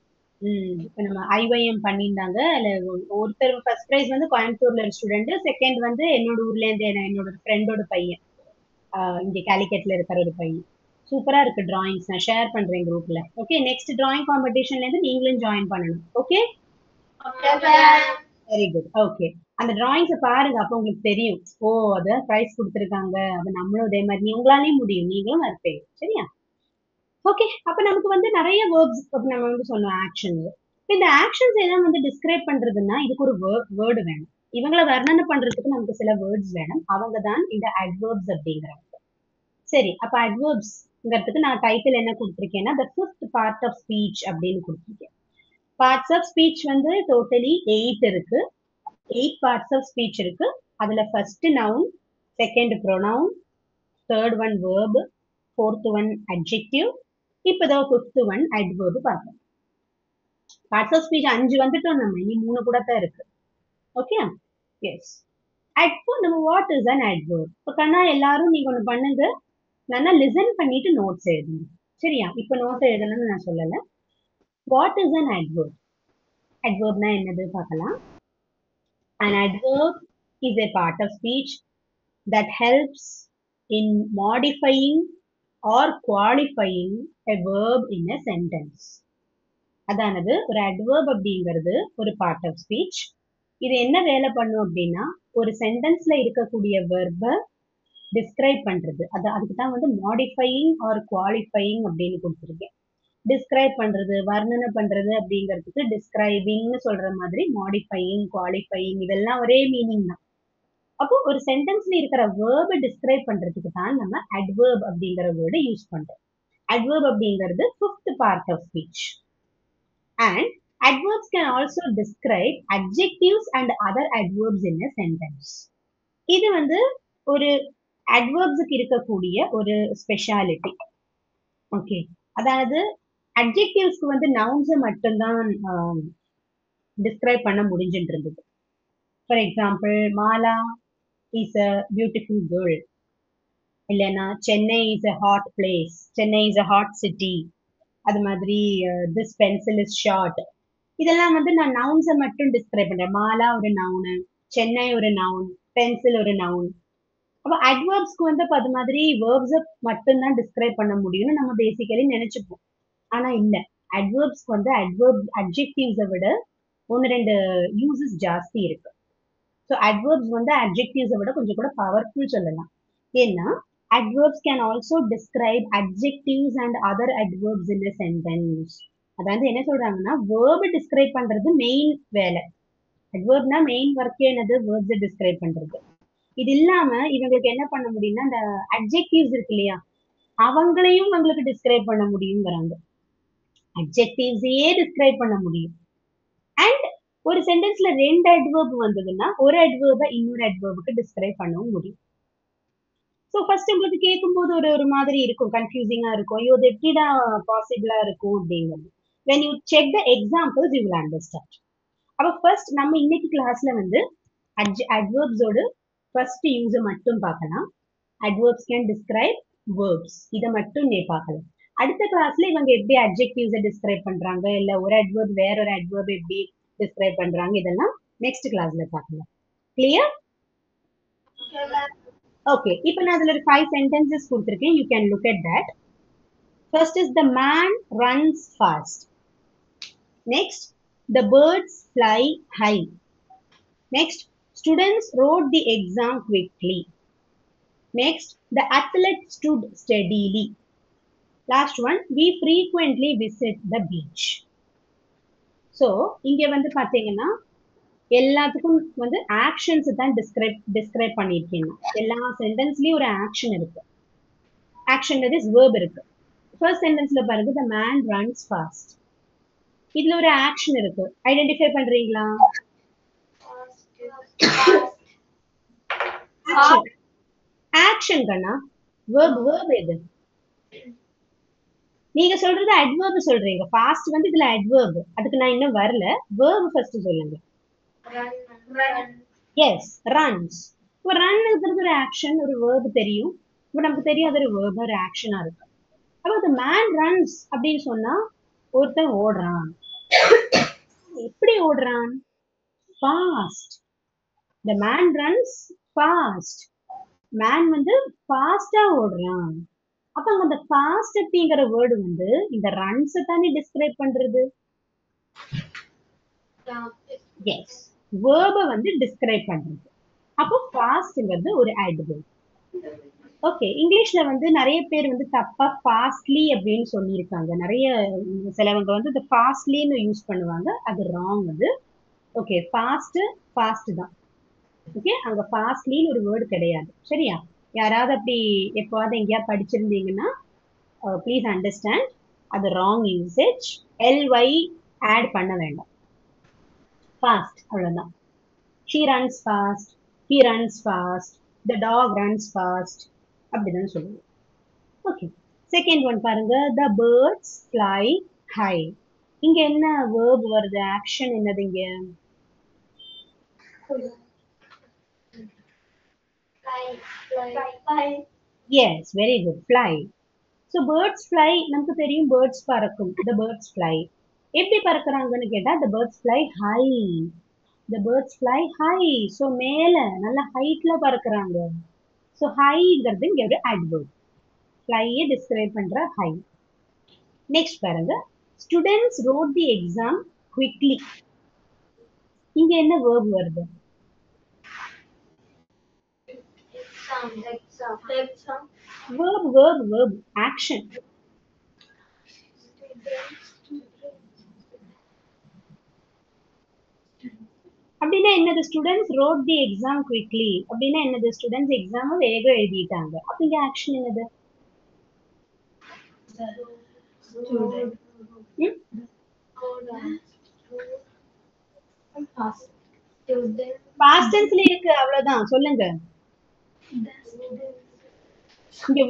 இப்ப நம்ம ஐஒஎம் பண்ணியிருந்தாங்க. அதுல ஒருத்தர் ஃபர்ஸ்ட் பிரைஸ் வந்து கோயம்புத்தூர்ல ஒரு ஸ்டூடெண்ட், செகண்ட் வந்து என்னோட ஊர்ல இருந்து என்னோட ஃப்ரெண்டோட பையன், இங்க காலிக்கட்ல இருக்கிற ஒரு பையன். சூப்பரா இருக்கு டிராயிங்ஸ். நான் ஷேர் பண்றேன் குரூப்ல. ஓகே, நெக்ஸ்ட் டிராயிங் காம்படிஷன்ல இருந்து நீங்களும் ஜாயின் பண்ணணும். Okay, very good. ஓகே, அந்த டிராயிங்ஸை பாருங்க, அப்ப உங்களுக்கு தெரியும். ஓ, அத பிரைஸ் கொடுத்துருக்காங்க, அப்ப நம்மளும் அதே மாதிரி உங்களாலையும் முடியும், நீங்களும் இருப்பீங்க. சரியா? ஓகே, அப்ப நமக்கு வந்து நிறைய வேர்ப்ஸ் நம்ம வந்து சொன்னோம் ஆக்ஷன்ஸ். இந்த ஆக்ஷன்ஸ் எல்லாம் வந்து டிஸ்கிரைப் பண்றதுன்னா இதுக்கு ஒரு வேர்டு வேணும். இவங்களை வர்ணனை பண்றதுக்கு நமக்கு சில வேர்ட்ஸ் வேணும். அவங்க தான் இந்த அட்வர்ப்ஸ் அப்படிங்கிறாங்க. சரி, அப்ப அட்வர்ப்ஸ்ங்கிறதுக்கு நான் டைட்டில் என்ன கொடுத்துருக்கேன்னா the fifth part of speech அப்படின்னு கொடுத்துருக்கேன். பார்ட்ஸ் ஆஃப் ஸ்பீச் வந்து டோட்டலி 8 இருக்கு. 8 பார்ட்ஸ் ஆஃப் ஸ்பீச் இருக்கு. அதுல first noun, second pronoun, third one verb, fourth one adjective, இப்பதான் ஃபிஃப்த் ஒன் அட்வர்ப் பார்க்கலாம். பார்ட்ஸ் ஆஃப் ஸ்பீச் 5 வந்துட்டோம், நம்ம இனி 3 கூட தான் இருக்கு. Okay, yes. அட்வர்ப், நம்ம வாட் இஸ் அன் அட்வர்ப்? இப்போ கண்ணா எல்லாரும் நீங்க ஒண்ணு பண்ணுங்க, நல்லா லிசன் பண்ணிட்டு நோட்ஸ் எழுதுங்க. சரியா? இப்ப நோட்ஸ் எழுதணும்னு நான் சொல்லல. What is an adverb? அட்வர்ப்னா என்னது பார்க்கலாம். An adverb is a part of speech that helps in modifying or qualifying a verb in a sentence. அதானது ஒரு adverb அப்படிங்கிறது ஒரு part of speech. இது என்ன வேலை பண்ணும் அப்படின்னா ஒரு சென்டென்ஸ்ல இருக்கக்கூடிய வெர்பை டிஸ்கிரைப் பண்றது. அதுக்கு தான் வந்து மாடிஃபையிங் ஆர் குவாலிஃபையிங் அப்படின்னு கொடுத்துருக்கேன். டிஸ்கிரைப் பண்றது, வர்ணனை பண்றது அப்படிங்கிறதுக்கு டிஸ்கிரைபிங்னு சொல்ற மாதிரி மாடிஃபையிங், குவாலிஃபையிங் இதெல்லாம் ஒரே மீனிங் தான். அப்போ ஒரு சென்டென்ஸ்ல இருக்கிற வேர்பை டிஸ்கிரைப் பண்றதுக்கு தான் நம்ம அட்வர்ப் அப்படிங்கிற வேர்டை யூஸ் பண்றோம். அட்வர்ப் அப்படிங்கிறது fifth part of speech. And adverbs can also describe adjectives and other adverbs in a sentence. இது வந்து ஒரு adverbsக்கு இருக்கக்கூடிய ஒரு ஸ்பெஷாலிட்டி. ஓகே, அதாவது adjectivesக்கு வந்து nouns மட்டும்தான் டிஸ்கிரைப் பண்ண முடிஞ்சுட்டு இருந்தது. For example, Mala is a beautiful girl, இல்லைன்னா Chennai is a hot place, Chennai is a hot city, அது மாதிரி திஸ் பென்சில் இஸ் ஷார்ட். இதெல்லாம் வந்து நான் நவுன்ஸை மட்டும் டிஸ்கிரைப் பண்றேன். மாலா ஒரு நவுனு, சென்னை ஒரு நவுன், பென்சில் ஒரு நவுன். அப்போ அட்வர்ப்ஸ்க்கு வந்து அது மாதிரி வேர்ப்ஸை மட்டும்தான் டிஸ்கிரைப் பண்ண முடியும்னு நம்ம பேசிக்கலி நினைச்சுப்போம். ஆனா இல்ல, அட்வர்ப்ஸ்க்கு வந்து அட்ஜெக்டிவ்ஸை விட ஒன்று ரெண்டு யூசஸ் ஜாஸ்தி இருக்கு. ஸோ அட்வர்ப்ஸ் வந்து அட்ஜெக்டிவ்ஸை விட கொஞ்சம் கூட பவர்ஃபுல் சொல்லலாம். ஏன்னா adverbs can also describe adjectives and other adverbs in a sentence. அதாவது என்ன சொல்றாங்கன்னா, வேர்பை டிஸ்கிரைப் பண்றது மெயின் வேலை. அட்வர்ப்னா மெயின் ஒர்க்கே என்னது, வேர்ப்ஸை டிஸ்கிரைப் பண்றது. இது இல்லாம இவங்களுக்கு என்ன பண்ண முடியும்னா, இந்த அட்ஜெக்டிவ்ஸ் இருக்கு இல்லையா, அவங்களையும் இவங்களுக்கு டிஸ்கிரைப் பண்ண முடியுங்கிறாங்க. அட்ஜெக்டிவ்ஸையே டிஸ்கிரைப் பண்ண முடியும். அண்ட் ஒரு சென்டென்ஸ்ல ரெண்டு அட்வர்ப் வந்ததுன்னா ஒரு அட்வர்பை இன்னொரு அட்வர்புக்கு டிஸ்கிரைப் பண்ணவும் முடியும். ஸோ ஃபர்ஸ்ட் உங்களுக்கு கேட்கும்போது ஒரு மாதிரி இருக்கும், கன்ஃபியூசிங்கா இருக்கும். ஐயோ, இது எப்படிடா பாசிபிளா இருக்கும் அப்படிங்கிறது. when you check the examples you will understand. அப்ப ஃபர்ஸ்ட் நம்ம இன்னைக்கு கிளாஸ்ல வந்து அட்வர்ப்ஸோட ஃபர்ஸ்ட் யூஸை மட்டும் பார்க்கலாம். அட்வர்ப்ஸ் கேன் டிஸ்கிரைப் வேர்ப்ஸ், இதை மட்டும் நீ பார்க்கலாம். அடுத்த கிளாஸ்ல இவங்க எப்படி அட்ஜெக்டிவ்ஸை டிஸ்கிரைப் பண்றாங்க, இல்ல ஒரு அட்வர்ப் வேற ஒரு அட்வர்ப் எப்படி டிஸ்கிரைப் பண்றாங்க, இதெல்லாம் நெக்ஸ்ட் கிளாஸ்ல பார்க்கலாம். கிளியர்? ஓகே, இப்போ நான் அதுல ஒரு 5 sentences கொடுத்திருக்கேன். you can look at that. First is the man runs fast. Next, the birds fly high. Next, students wrote the exam quickly. Next, the athlete stood steadily. Last one, we frequently visit the beach. So, இங்க வந்து பாத்தீங்கன்னா எல்லாத்துக்கும் வந்து actions தான் describe பண்ணியிருக்கேன். எல்லா சென்டென்ஸ்லயும் ஒரு action இருக்கு. ஆக்ஷன் இஸ் வேர்ப் இருக்கு. ஃபர்ஸ்ட் சென்டென்ஸ்ல பாருங்க, the man runs fast. இதுல ஒரு ஆக்ஷன் இருக்கு, ஐடென்டிஃபை பண்றீங்களா? ஆக்ஷன் கண்ணா, வேர்ப் எது? நீங்க சொல்றது அட்வர்ப் சொல்றீங்க. ஃபாஸ்ட் வந்து இதுல அட்வர்ப், அதுக்கு நான் இன்னும் வரல. வேர்ப் ஃபர்ஸ்ட் சொல்லுங்க. Yes, runs. இப்போ ரன்ங்கிறது ஒரு ஆக்ஷன், ஒரு வேர்ப் தெரியும். இப்போ நமக்கு தெரியும் அது ஒரு வேர்ப், ஒரு ஆக்ஷனா இருக்கு. அப்போ the man runs அப்படின்னு சொன்னா ஒருத்தன் ஓடுறான். எப்படி ஓடுறான்? Fast. the man runs fast. Man வந்து ஃபாஸ்டா ஓடுறான். அப்ப அங்க அந்த ஃபாஸ்ட் அப்படிங்கிற வேர்டு வந்து இந்த ரன்ஸ் தானே டிஸ்கிரைப் பண்றது. எஸ், வேர்பை வந்து டிஸ்கிரைப் பண்றது. அப்போ ஃபாஸ்ட்ங்கிறது ஒரு அட்வர்ப். ஓகே, இங்கிலீஷ்ல வந்து நிறைய பேர் வந்து தப்பா ஃபாஸ்ட்லி அப்படின்னு சொல்லியிருக்காங்க. நிறைய சிலவங்க வந்து இந்த ஃபாஸ்ட்லின்னு யூஸ் பண்ணுவாங்க, அது ராங். அது ஓகே, ஃபாஸ்ட் தான். ஓகே, அங்க ஃபாஸ்ட்லின்னு ஒரு வேர்டு கிடையாது. சரியா? யாராவது அப்படி எப்போவாது எங்கேயாவது படிச்சிருந்தீங்கன்னா ப்ளீஸ் அண்டர்ஸ்டாண்ட், அது ராங் யூசேஜ். எல்ஒய் ஆட் பண்ண வேண்டாம். ஃபாஸ்ட் அவ்வளவுதான். She runs fast, he runs fast, the dog runs fast, அப்படிதான் சொல்லுவோம். ஓகே, செகண்ட் ஒன் பாருங்க, த பேர்ட்ஸ் ஃப்ளை ஹை. இங்க என்ன வேர்ப் வருது, ஆக்ஷன் என்னது இங்க? Yes, very good, fly. So birds fly, நமக்கு தெரியும் பேர்ட்ஸ் பறக்கும். த பேர்ட்ஸ் ஃப்ளை எப்படி பறக்குறாங்கன்னு கேட்டா த பேர்ட்ஸ் ஃப்ளை ஹை. த பேர்ட்ஸ் ஃப்ளை ஹை, ஸோ மேல நல்ல ஹைட்ல பறக்குறாங்க. ஸோ ஹைங்கிறது இங்க ஒரு அட்வர்ப், ஃப்ளையை டிஸ்கிரைப் பண்ற ஹை. நெக்ஸ்ட் பாருங்க, ஸ்டூடெண்ட்ஸ் ரோட் தி எக்ஸாம் குவிக்லி. இங்க என்ன வேர்ப் வருது? Verb, action. அப்படின்னா என்னது? ஸ்டூடெண்ட்ஸ் ரோட் தி எக்ஸாம் குவிக்லி அப்படின்னா என்னது? ஸ்டூடெண்ட்ஸ் எக்ஸாம் வேகம் எழுதிட்டாங்க. அப்ப இங்க ஆக்ஷன் என்னது? பாஸ்ட் டென்ஸ்ல இருக்கு, அவ்வளவுதான். சொல்லுங்க. இங்க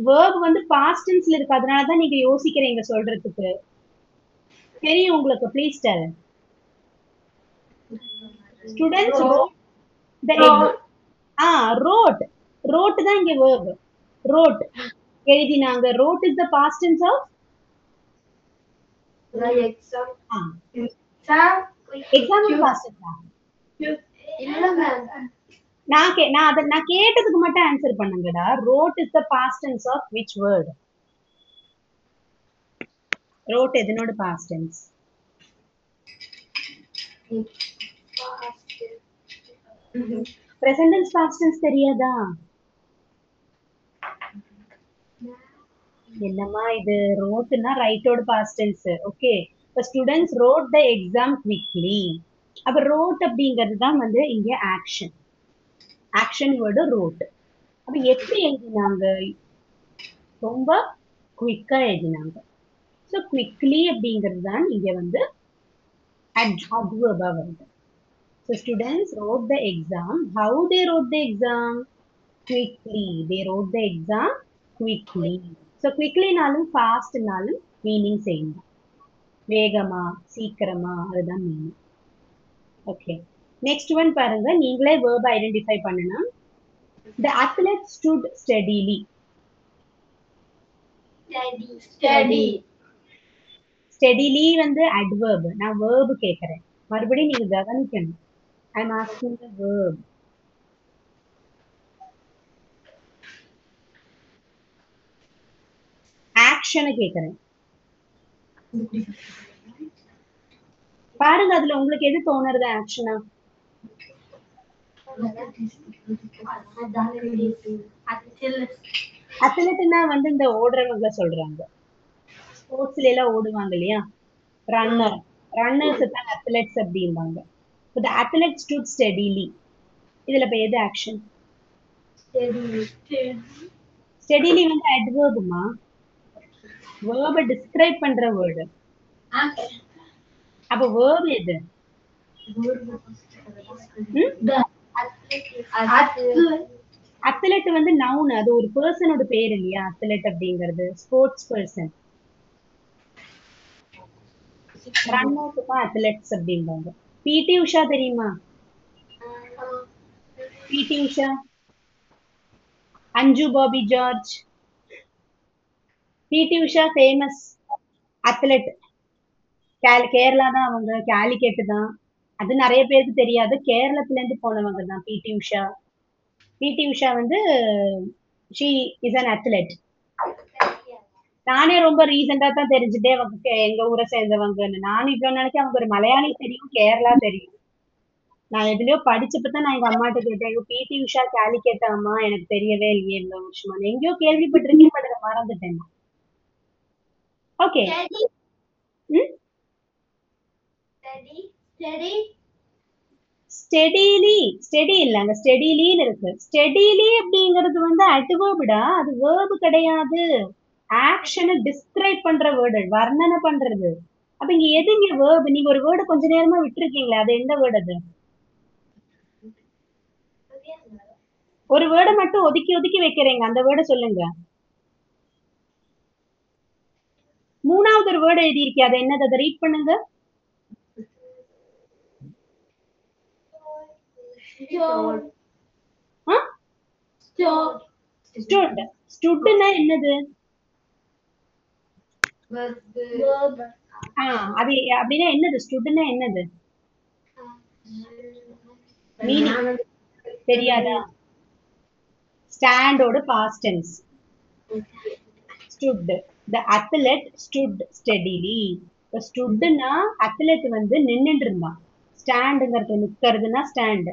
வேர்ட் வந்து பாஸ்ட் டென்ஸ்ல இருக்கு, அதனாலதான் நீங்க யோசிக்கிறீங்க சொல்றதுக்கு. தெரியும் உங்களுக்கு. Please tell. Students wrote the wrote. Wrote தான் இங்க verb. ரோட் எழுதினாங்க. Wrote is the past tense of exam. Past tense இல்ல மேம். நான் கேட்டதுக்கு மட்டும் ஆன்சர் பண்ணுங்கடா. Wrote is the past tense of which word? Wrote எதனோட past tense? Present tense past tense தெரியாதா? என்னம்மா இது? ரோட்னா ரைட்டோட பாஸ்ட் டென்ஸ். ஓகே, இப்ப students wrote the exam quickly. அப்ப ரோட் அப்படிங்கிறது தான் வந்து இங்க ஆக்ஷன். Action word road. அப்ப எப்படி எழுதினாங்க? ரொம்ப குவிக்கா எழுதினாங்க. ஸோ குவிக்லி அப்படிங்கிறது தான் இங்க வந்து adverb வருது. So students wrote the exam. How they wrote the exam? Quickly. They wrote the exam quickly. So quickly நாலும் fast நாலும் meaning same தான். வேகமா சீக்கிரமா அதுதான் meaning. Okay. Next one பாருங்க. நீங்களே verb identify பண்ணணும். The athlete stood steadily. Steady. Steadily வந்து adverb. நான் verb கேட்கிறேன். மறுபடியும் நீங்க கவனிக்கணும். I'm asking the verb. Action கேட்கிறேன். பாருங்க, அதுல உங்களுக்கு எது தோணுறது ஆக்ஷனா? அத்லெட்னா வந்து இந்த ஓடுறவங்க சொல்றாங்க. ஸ்போர்ட்ஸ்ல எல்லாம் ஓடுவாங்க இல்லையா? ரன்னர்ஸ் தான் அத்லெட்ஸ் அப்படிம்பாங்க. The athlete stood steadily. இதுல இப்ப எது ஆக்ஷன்? ஸ்டெடிலி வந்து adverbமா? verb describe பண்ற வேர்டு. அப்ப verb எது? அத்லெட் வந்து நவுன். அது ஒரு பர்சனோட பேர் இல்லையா? அத்லெட் அப்படிங்கிறது ஸ்போர்ட்ஸ் பர்சன். ரன்னர்ஸ் தான் அத்லெட்ஸ் அப்படிம்பாங்க. பிடி உஷா தெரியுமா? பிடி உஷா, அஞ்சு பாபி ஜார்ஜ். பிடி உஷா ஃபேமஸ் அத்லெட். கேரளா தான் அவங்க. கேலிக்கெட்டு தான். அது நிறைய பேருக்கு தெரியாது. கேரளத்துல இருந்து போனவங்க தான் பிடி உஷா. பிடி உஷா வந்து she is an athlete. நானே ரொம்ப ரீசெண்டா தான் தெரிஞ்சுட்டே அவங்க எங்க ஊரை சேர்ந்தவங்கன்னு. நானும் இவ்வளவு நினைச்சேன் அவங்க ஒரு மலையாளி தெரியும், கேரளா தெரியும். நான் எதுலயோ படிச்சப்பதான் நான் எங்க அம்மாட்ட கேட்டேன், பிடி உஷா கேலிக்கெட் அம்மா, எனக்கு தெரியவே இல்லையே இவ்வளவு வருஷமா. எங்கேயோ கேள்விப்பட்டிருக்கேன், பட் அதை மறந்துட்டேன். ஓகே. ஸ்டெடி இல்லங்க, ஸ்டெடிலின்னு இருக்கு. ஸ்டெடிலி அப்படிங்கிறது வந்து அட்வர்ப்டா, அது வேர்பு கிடையாது. ஆக்ஷனை டிஸ்கிரைப் பண்ற வேர்டு, வர்ணனை பண்றது. அப்ப இங்க எதுங்க வேர்பு? நீங்க ஒரு வேர்டு கொஞ்ச நேரமா விட்டுருக்கீங்களா? அது எந்த வேர்டு? அது ஒரு வேர்டை மட்டும் ஒதுக்கி ஒதுக்கி வைக்கிறீங்க, அந்த வேர்டை சொல்லுங்க. மூணாவது ஒரு வேர்டு எழுதி இருக்கே, அது என்னது? அதை ரீட் பண்ணுங்க. ஸ்டுட்னா என்னது? அது அப்படின்னா என்னது? ஸ்டுட்னா என்னது? மீனிங் தெரியாதா? ஸ்டாண்டோட past tense. Stood. The athlete stood steadily. இப்ப ஸ்டுட்னா அத்லெட் வந்து நின்னுட்டு இருந்தான். ஸ்டாண்டுங்கிறது நிக்கிறதுனா ஸ்டாண்ட்.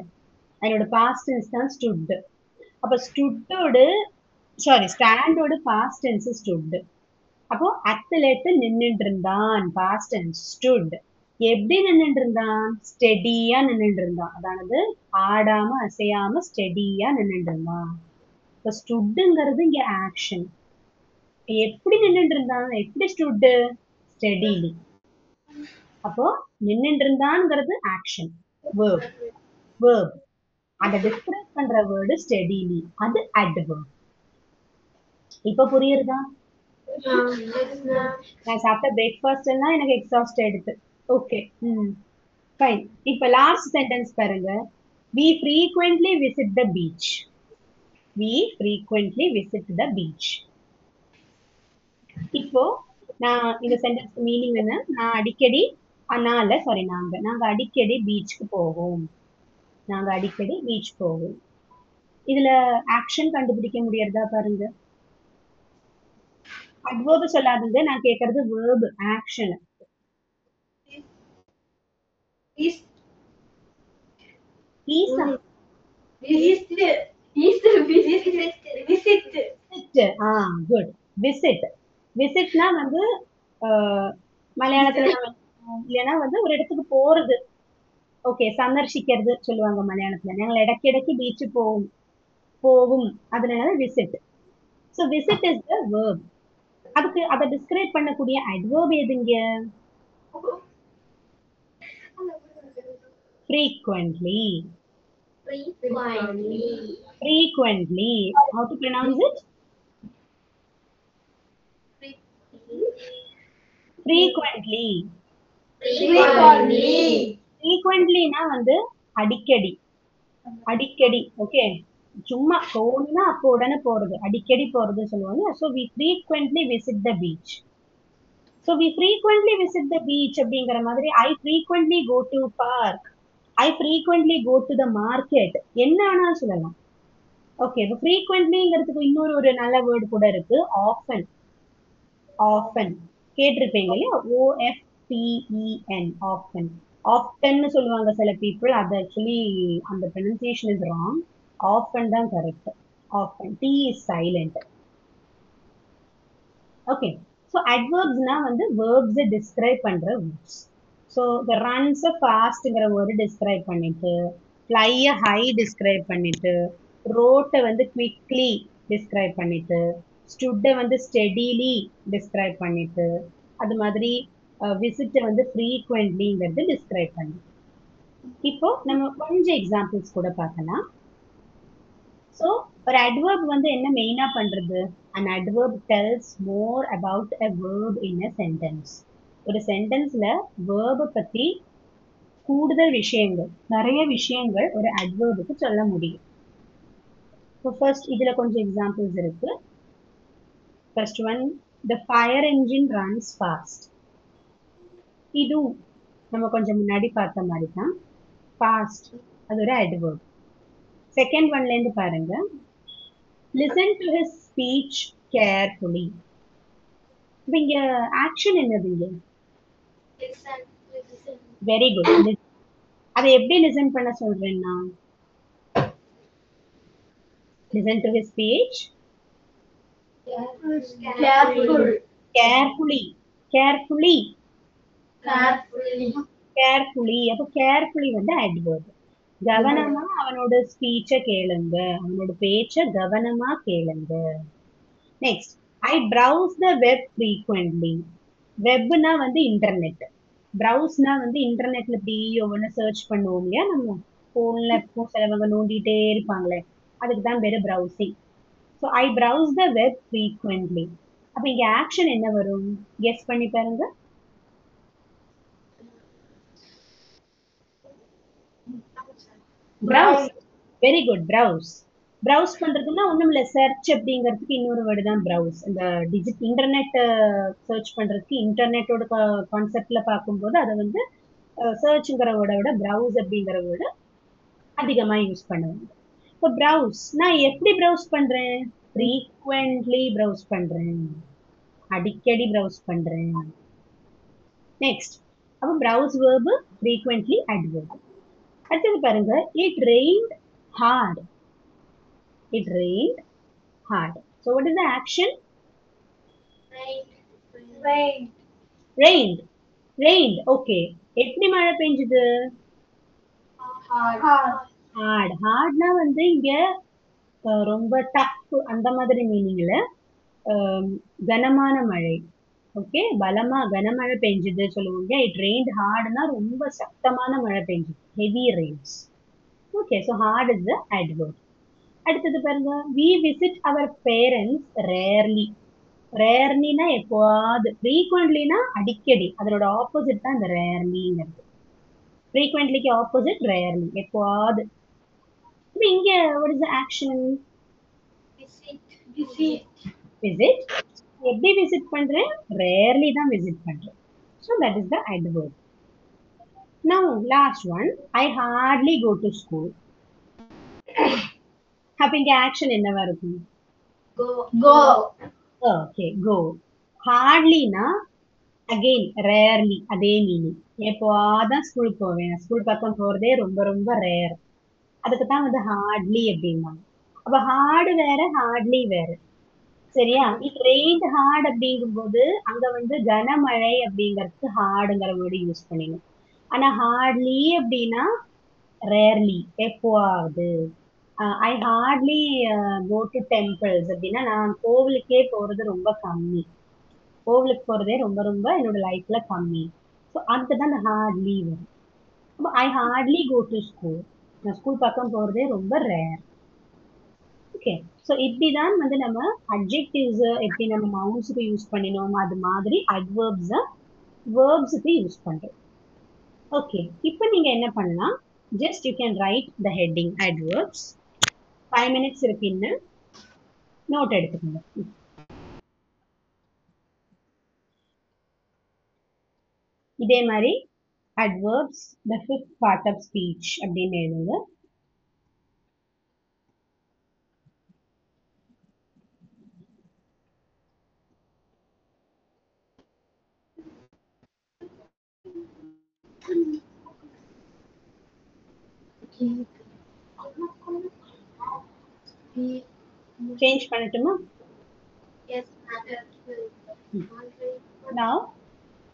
அதனோட பாஸ்ட் டென்ஸ் தான் ஸ்டுட். அப்ப ஸ்டாண்டோட பாஸ்ட் டென்ஸ் ஸ்டுட். அப்போ அத்லெட் நின்னுட்டு இருந்தான், பாஸ்ட் டென்ஸ் ஸ்டுட். எப்படி நின்னுட்டு இருந்தான்? ஸ்டெடியா நின்னுட்டு இருந்தான். அதானது ஆடாம அசையாம ஸ்டெடியா நின்னுட்டு இருந்தான். இப்போ ஸ்டுட்ங்கிறது இங்க ஆக்ஷன். எப்படி நின்னுட்டு இருந்தான்? எப்படி ஸ்டுட்? ஸ்டெடிலி. அப்போ நின்னுட்டு இருந்தான்ங்கிறது ஆக்ஷன், verb. verb. அதை டிஸ்கிரைப் பண்ற வேர்டு ஸ்டெடிலி, அது adverb. இப்ப புரியுறதா? நான் சாப்பிட்ட பிரேக்ஃபாஸ்ட் எல்லாம் எனக்கு எக்ஸாஸ்ட் ஆயிடுது. Okay, fine. இப்ப லாஸ்ட் சென்டென்ஸ் பாருங்க. We frequently visit the beach. We frequently visit the beach. இப்போ நான் இந்த சென்டென்ஸ் மீனிங் என்ன? நான் அடிக்கடி நாங்க அடிக்கடி பீச்சுக்கு போவோம். நாங்க அடிக்கடி பீச் போவோம். இதுல ஆக்ஷன் கண்டுபிடிக்க முடியறதா பாருங்க. அட்வர்ப் சொல்லாதீங்க, நான் கேக்குறது verb, ஆக்ஷன். குட். விசிட். விசிட்னா வந்து மலையாளத்துல இல்லைன்னா வந்து ஒரு இடத்துக்கு போறது. ஓகே, சந்தர்ஷிக்கிறது சொல்லுவாங்க மலையாளத்துல. நாங்கள் இடக்கிடைக்கு பீச்சு போவும், அதனால visit. So visit is the verb. அதுக்கு அதை டிஸ்கிரைப் பண்ணக்கூடிய அட்வர்ப் எதுங்க? frequently. Frequently. How to pronounce it? Frequently. Frequently-னா வந்து அடிக்கடி. அடிக்கடி. ஓகே, சும்மா போனா அப்போ உடனே போறது, அடிக்கடி போறது சொல்லுவாங்க. So we frequently visit the beach. So we frequently visit the beach அப்படிங்கிற மாதிரி I frequently go to park. I frequently go to the market. என்ன வேணாலும் சொல்லலாம். ஓகே, இப்போ frequentlyங்கிறதுக்கு இன்னொரு ஒரு நல்ல வேர்டு கூட இருக்கு, often. often கேட்டிருப்பீங்க இல்லையா? OFTEN, often. often சொல்லுவாங்க சில people. அது ஆக்சுவலி அந்த pronunciation is wrong. often தான் correct. often. T is silent. Okay, so அட்வர்ப்ஸ்னா வந்து வேர்ப்ஸை டிஸ்கிரைப் பண்ற வேர்ட்ஸ். ஸோ the runs ஃபாஸ்ட்ங்கிற வேர்டு டிஸ்கிரைப் பண்ணிட்டு, fly ஹை டிஸ்கிரைப் பண்ணிட்டு, ரோட்டை வந்து குவிக்லி டிஸ்கிரைப் பண்ணிட்டு, ஸ்டுட்டை வந்து ஸ்டெடிலி டிஸ்கிரைப் பண்ணிட்டு, அது மாதிரி விசிட்டை வந்து ஃப்ரீக்வெண்ட்லிங்கிறது டிஸ்கிரைப் பண்ணி. இப்போ நம்ம கொஞ்சம் எக்ஸாம்பிள்ஸ் கூட பார்க்கலாம். ஸோ ஒரு adverb வந்து என்ன மெயினா பண்றது? An adverb tells more about a verb in a sentence. ஒரு சென்டென்ஸ்ல verb பத்தி கூடுதல் விஷயங்கள், நிறைய விஷயங்கள் ஒரு adverbக்கு சொல்ல முடியும். So first இதுல கொஞ்சம் எக்ஸாம்பிள்ஸ் இருக்கு. First one, the fire engine runs fast. இது நம்ம கொஞ்சம் முன்னாடி பார்த்த மாதிரி தான். fast அது ஒரு adverb. செகண்ட் ஒன்ல இருந்து பாருங்க. Listen to his speech carefully. இங்க ஆக்ஷன் என்னதுங்க? Very good. அதை எப்படி லிசன் பண்ண சொல்றேன்னா, listen to his speech carefully. அப்போ carefully வந்து adverb. கவனமா அவனோட ஸ்பீச்ச கேளுங்க, அவனோட பேச்ச கவனமா கேளுங்க. Next, I browse the web frequently. வெப்னா வந்து இன்டர்நெட், ப்ரௌஸ்னா வந்து இன்டர்நெட்ல இப்படி ஒவ்வொன்று சர்ச் பண்ணுவோம் இல்லையா? நம்ம போன்ல இப்போ சிலவங்க நோண்டிட்டே இருப்பாங்களே, அதுக்கு தான் பேரு browsing. So I browse the web frequently. அப்போ இங்க ஆக்ஷன் என்ன வரும்? கெஸ் பண்ணி பாருங்க. Browse. Very good, browse. Browse பண்றதுன்னா ஒண்ணும் இல்ல, சர்ச் அப்படிங்கிறதுக்கு இன்னொரு வேர்டு தான் ப்ரௌஸ். இந்த இன்டர்நெட் சர்ச் பண்றதுக்கு இன்டர்நெட்டோட கான்செப்ட்ல பார்க்கும்போது அதை வந்து சர்ச்ங்கிற வேர்டை விட ப்ரௌஸ் அப்படிங்கிற வேர்டு அதிகமா யூஸ் பண்ணுவாங்க. இப்போ ப்ரௌஸ் நான் எப்படி ப்ரௌஸ் பண்றேன்? ஃப்ரீக்வெண்ட்லி ப்ரௌஸ் பண்றேன், அடிக்கடி ப்ரௌஸ் பண்றேன். நெக்ஸ்ட், அப்போ ப்ரௌஸ் வேர்பு, ஃப்ரீக்வெண்ட்லி அட்வர்ப். அடுத்தது பாருங்க, it rained hard. It rained hard. So what is the action? rain, rained rained okay எப்படி மழை பெஞ்சது hard, ஹார்ட்னா வந்து இங்க ரொம்ப டஃப் அந்த மாதிரி மீனிங்ல கனமான மழை ஓகே கனமழை பெஞ்சது சொல்லுவாங்க இட் ரெயின்ட் ஹார்ட்னா ரொம்ப சத்தமான மழை பெஞ்சது heavy rains okay so hard is the adverb அடுத்தது பாருங்க we visit our parents rarely ரேர்லினா எப்போவாது ஃப்ரீக்வெண்ட்லினா அடிக்கடி அதனோட ஆப்போசிட் தான் இந்த ரேர்லிங்கிறது ஃப்ரீக்வெண்ட்லிக்கு ஆப்போசிட் ரேர்லி எப்போவாது இப்போ இங்க what is the action visit, visit எப்படி விசிட் பண்றேன் ரேர்லி தான் விசிட் பண்றேன் so that is the adverb now last one I hardly go to school அப்ப இங்க ஆக்ஷன் என்னவா இருக்கும் go, ஓகே கோ ஹார்ட்லினா அகெயின் ரேர்லி அதே மீனிங் எப்போதான் ஸ்கூலுக்கு போவேன் ஸ்கூல் பக்கம் போறதே ரொம்ப ரொம்ப ரேர் அதுக்கு தான் வந்து ஹார்ட்லி அப்படிம்பாங்க அப்ப ஹார்டு வேற ஹார்ட்லி வேற சரியா இது ரெயின்ட் ஹார்ட் அப்படிங்கும்போது அங்க வந்து கனமழை அப்படிங்கறதுக்கு ஹார்டுங்கிற வேர்டு யூஸ் பண்ணிக்கணும் ஆனா ஹார்ட்லி அப்படின்னா ரேர்லி எப்போவாவது I hardly go to temples அப்படின்னா நான் கோவிலுக்கே போறது ரொம்ப கம்மி கோவிலுக்கு போறதே ரொம்ப ரொம்ப என்னோட லைஃப்ல கம்மி ஸோ அதுக்கு தான் அந்த ஹார்ட்லி வரும் அப்போ I hardly go to school நான் ஸ்கூல் பக்கம் போறதே ரொம்ப ரேர் ஓகே ஸோ இப்படிதான் வந்து நம்ம அட்ஜெக்டிவ்ஸ் எப்படி நம்ம மவுன்ஸுக்கு யூஸ் பண்ணினோம் அது மாதிரி அட்வர்ப்ஸை வேர்ப்ஸுக்கு யூஸ் பண்றோம் ஓகே இப்போ நீங்க என்ன பண்ணலாம் just you can write the heading adverbs 5 minutes இருக்கு இன்னும் நோட் எடுத்துக்கோங்க இதே மாதிரி adverbs the fifth part of speech அப்படின்னு எழுதுங்க சேஞ்ச் பண்ணட்டுமா yes, now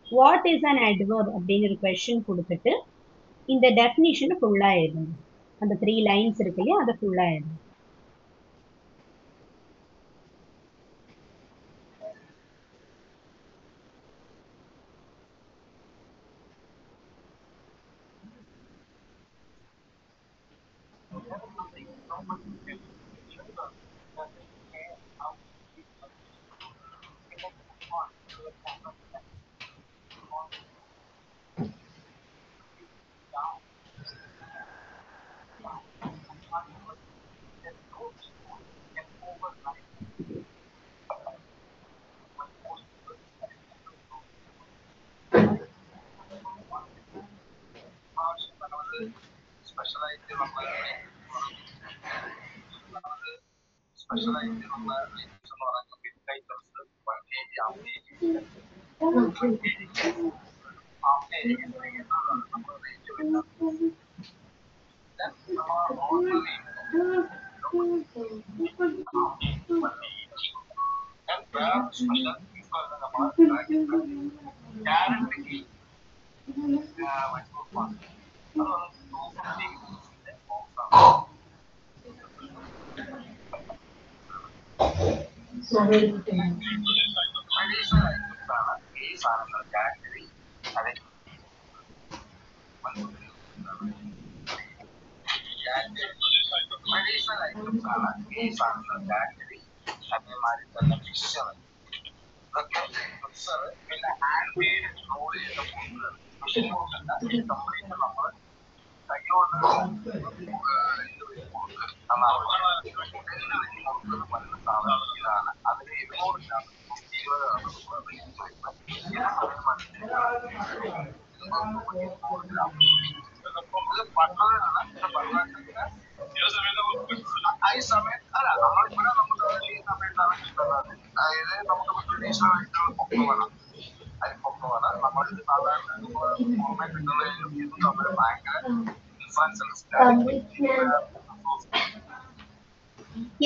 what is an adverb அப்படிங்கிற கொஸ்டின் கொடுத்துட்டு இந்த டெஃபினிஷனை ஃபுல்லா எழுதுங்க அந்த 3 லைன்ஸ் இருக்கு இல்லையா அதை ஃபுல்லா எழுதுங்க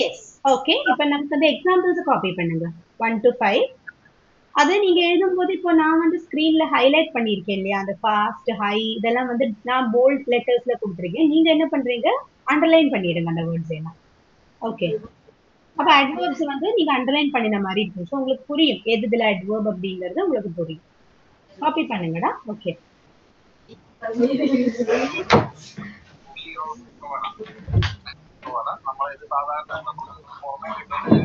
எஸ் ஓகே இப்போ நமக்கு அந்த எக்ஸாம்பிள்ஸ் காப்பி பண்ணுங்க 1 to 5 அது நீங்க எழுதும்போது இப்போ நான் வந்து ஸ்கிரீன்ல ஹைலைட் பண்ணியிருக்கேன் இல்லையா, அந்த ஃபாஸ்ட் ஹை இதெல்லாம் வந்து நான் போல்ட் லெட்டர்ஸ்ல கொடுத்துருக்கேன். நீங்க என்ன பண்றீங்க, அண்டர்லைன் பண்ணிடுங்க அந்த வேர்ட்ஸ் எல்லாம். ஓகே, அப்ப அட்வர்ப்ஸ் வந்து நீங்க அண்டர்லைன் பண்ணின மாதிரி இருக்கும். ஸோ உங்களுக்கு புரியும் எது இதுல அட்வர்ப் அப்படிங்கிறது உங்களுக்கு புரியும். காப்பி பண்ணுங்கடா. ஓகே, നമ്മളിത് സാധാരണ നമുക്ക് പുറമെ കിട്ടുന്നത്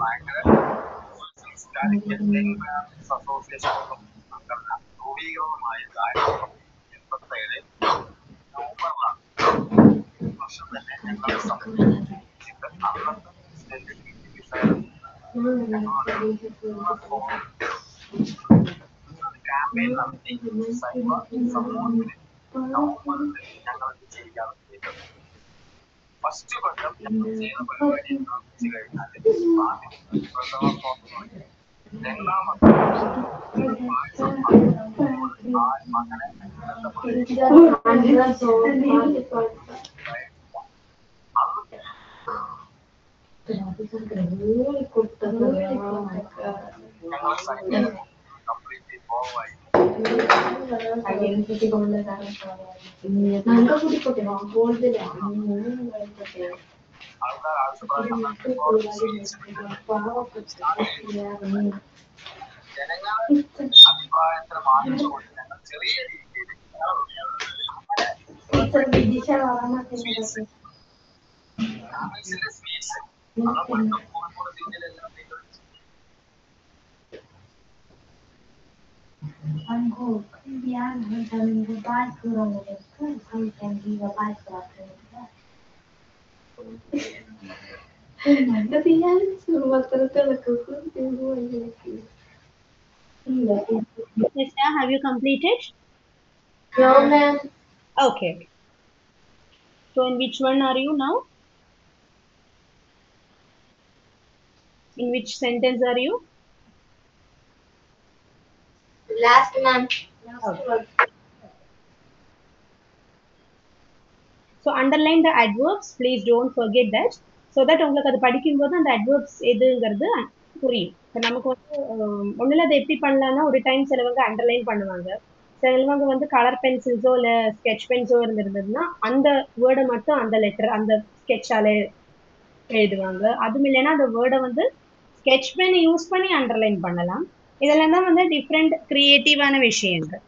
ഭയങ്കര അസോസിയേഷൻ സംഘടന രൂപീകൃതമായത് 1987 നവംബറിലാണ്. ഈ വർഷം തന്നെ ഞങ്ങളുടെ സംസ്ഥാനത്തിന്റെ അന്നത്തെ പ്രസിഡന്റ് ക്യാമ്പയിൻ നടത്തി സൈബർ സമൂഹത്തിന് നവംബറിൽ ഞങ്ങൾ ഇത് ചെയ്യാൻ ചെയ്തത്. ഫസ്റ്റ് കൊല്ലം ഞങ്ങൾ ചെയ്യുന്ന പരിപാടി എന്താണെന്ന് വെച്ച് കഴിഞ്ഞാൽ ആദ്യം പ്രസവത്തോടെ രണ്ടാമത്തെ അങ്ങനെ ഞങ്ങളെ സൈക്കിൾ കംപ്ലീറ്റ്ലി പോവായി. ആൾക്കാർ ആവശ്യപ്രകാരം ജനങ്ങളുടെ അഭിപ്രായത്തിന് മാനിച്ചുകൊണ്ട് ഞങ്ങൾ ചെറിയ രീതിയിൽ സ്വീറ്റ്സ് കോഴിക്കോട് ജില്ലയിലെല്ലാം have you completed? No, ma'am. Okay. So in which one are you now? In which sentence are you? Last, ma'am. Okay. So underline the adverbs. Please don't forget that. So that உங்களுக்கு அது படிக்கும்போது அந்த adverbs எதுங்கிறது புரியும். இப்போ நமக்கு வந்து ஒன்றும் அதை எப்படி பண்ணலாம்னா, ஒரு டைம் சிலவங்க அண்டர்லைன் பண்ணுவாங்க, சிலவங்க வந்து கலர் பென்சில்ஸோ இல்லை ஸ்கெட்ச் பென்ஸோ இருந்திருந்ததுன்னா அந்த வேர்டை மட்டும் அந்த லெட்டர் அந்த ஸ்கெட்சால எழுதுவாங்க. அதுவும் இல்லைன்னா அந்த வேர்டை வந்து ஸ்கெட்ச் பென் யூஸ் பண்ணி அண்டர்லைன் பண்ணலாம். இதெல்லாம் தான் வந்து டிஃப்ரெண்ட் கிரியேட்டிவான விஷயங்கள்.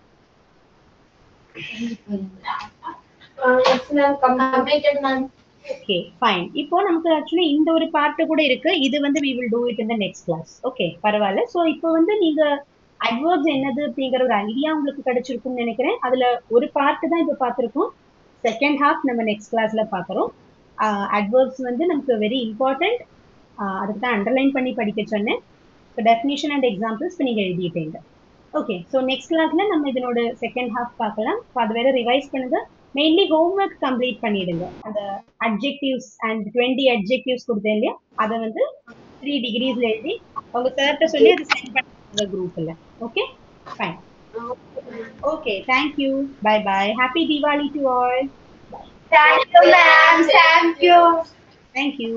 Yes, ma'am. Completed, ma'am. Okay, fine. இப்போ நமக்கு ஆக்சுவலி இந்த ஒரு பார்ட் கூட இருக்கு. இது வந்து we will do it in the next class. Okay, பரவாயில்ல. ஸோ இப்போ வந்து நீங்க அட்வர்ப்ஸ் என்னது அப்படிங்கிற ஒரு ஐடியா உங்களுக்கு கிடைச்சிருக்கும்னு நினைக்கிறேன். அதுல ஒரு பார்ட் தான் இப்போ பார்த்துருக்கோம். செகண்ட் ஹாஃப் நம்ம நெக்ஸ்ட் கிளாஸ்ல பார்க்குறோம். அட்வர்ப்ஸ் வந்து நமக்கு வெரி இம்பார்ட்டன்ட். அதுக்கு தான் அண்டர்லைன் பண்ணி படிக்க சொன்னேன். ஸோ டெஃபினிஷன் அண்ட் எக்ஸாம்பிள்ஸ் நீங்கள் எழுதிட்டீங்க. ஓகே, ஸோ நெக்ஸ்ட் கிளாஸ்ல நம்ம இதனோட செகண்ட் ஹாஃப் பார்க்கலாம். அது வேற ரிவைஸ் பண்ணுங்க. மெயின்லி ஹோம்ஒர்க் கம்ப்ளீட் பண்ணிடுங்க. அந்த அட்ஜெக்டிவ்ஸ் அண்ட் 20 அட்ஜெக்டிவ்ஸ் கொடுத்தேன் இல்லையா, அதை வந்து 3 டிகிரிஸ்ல எழுதி உங்க சார்கிட்ட சொல்லி அதை சென்ட் பண்ணுங்க குரூப்ல. Okay, fine. Okay, thank you. Bye bye. Happy Deepavali to all. Thank you, ma'am. Thank you. Thank you.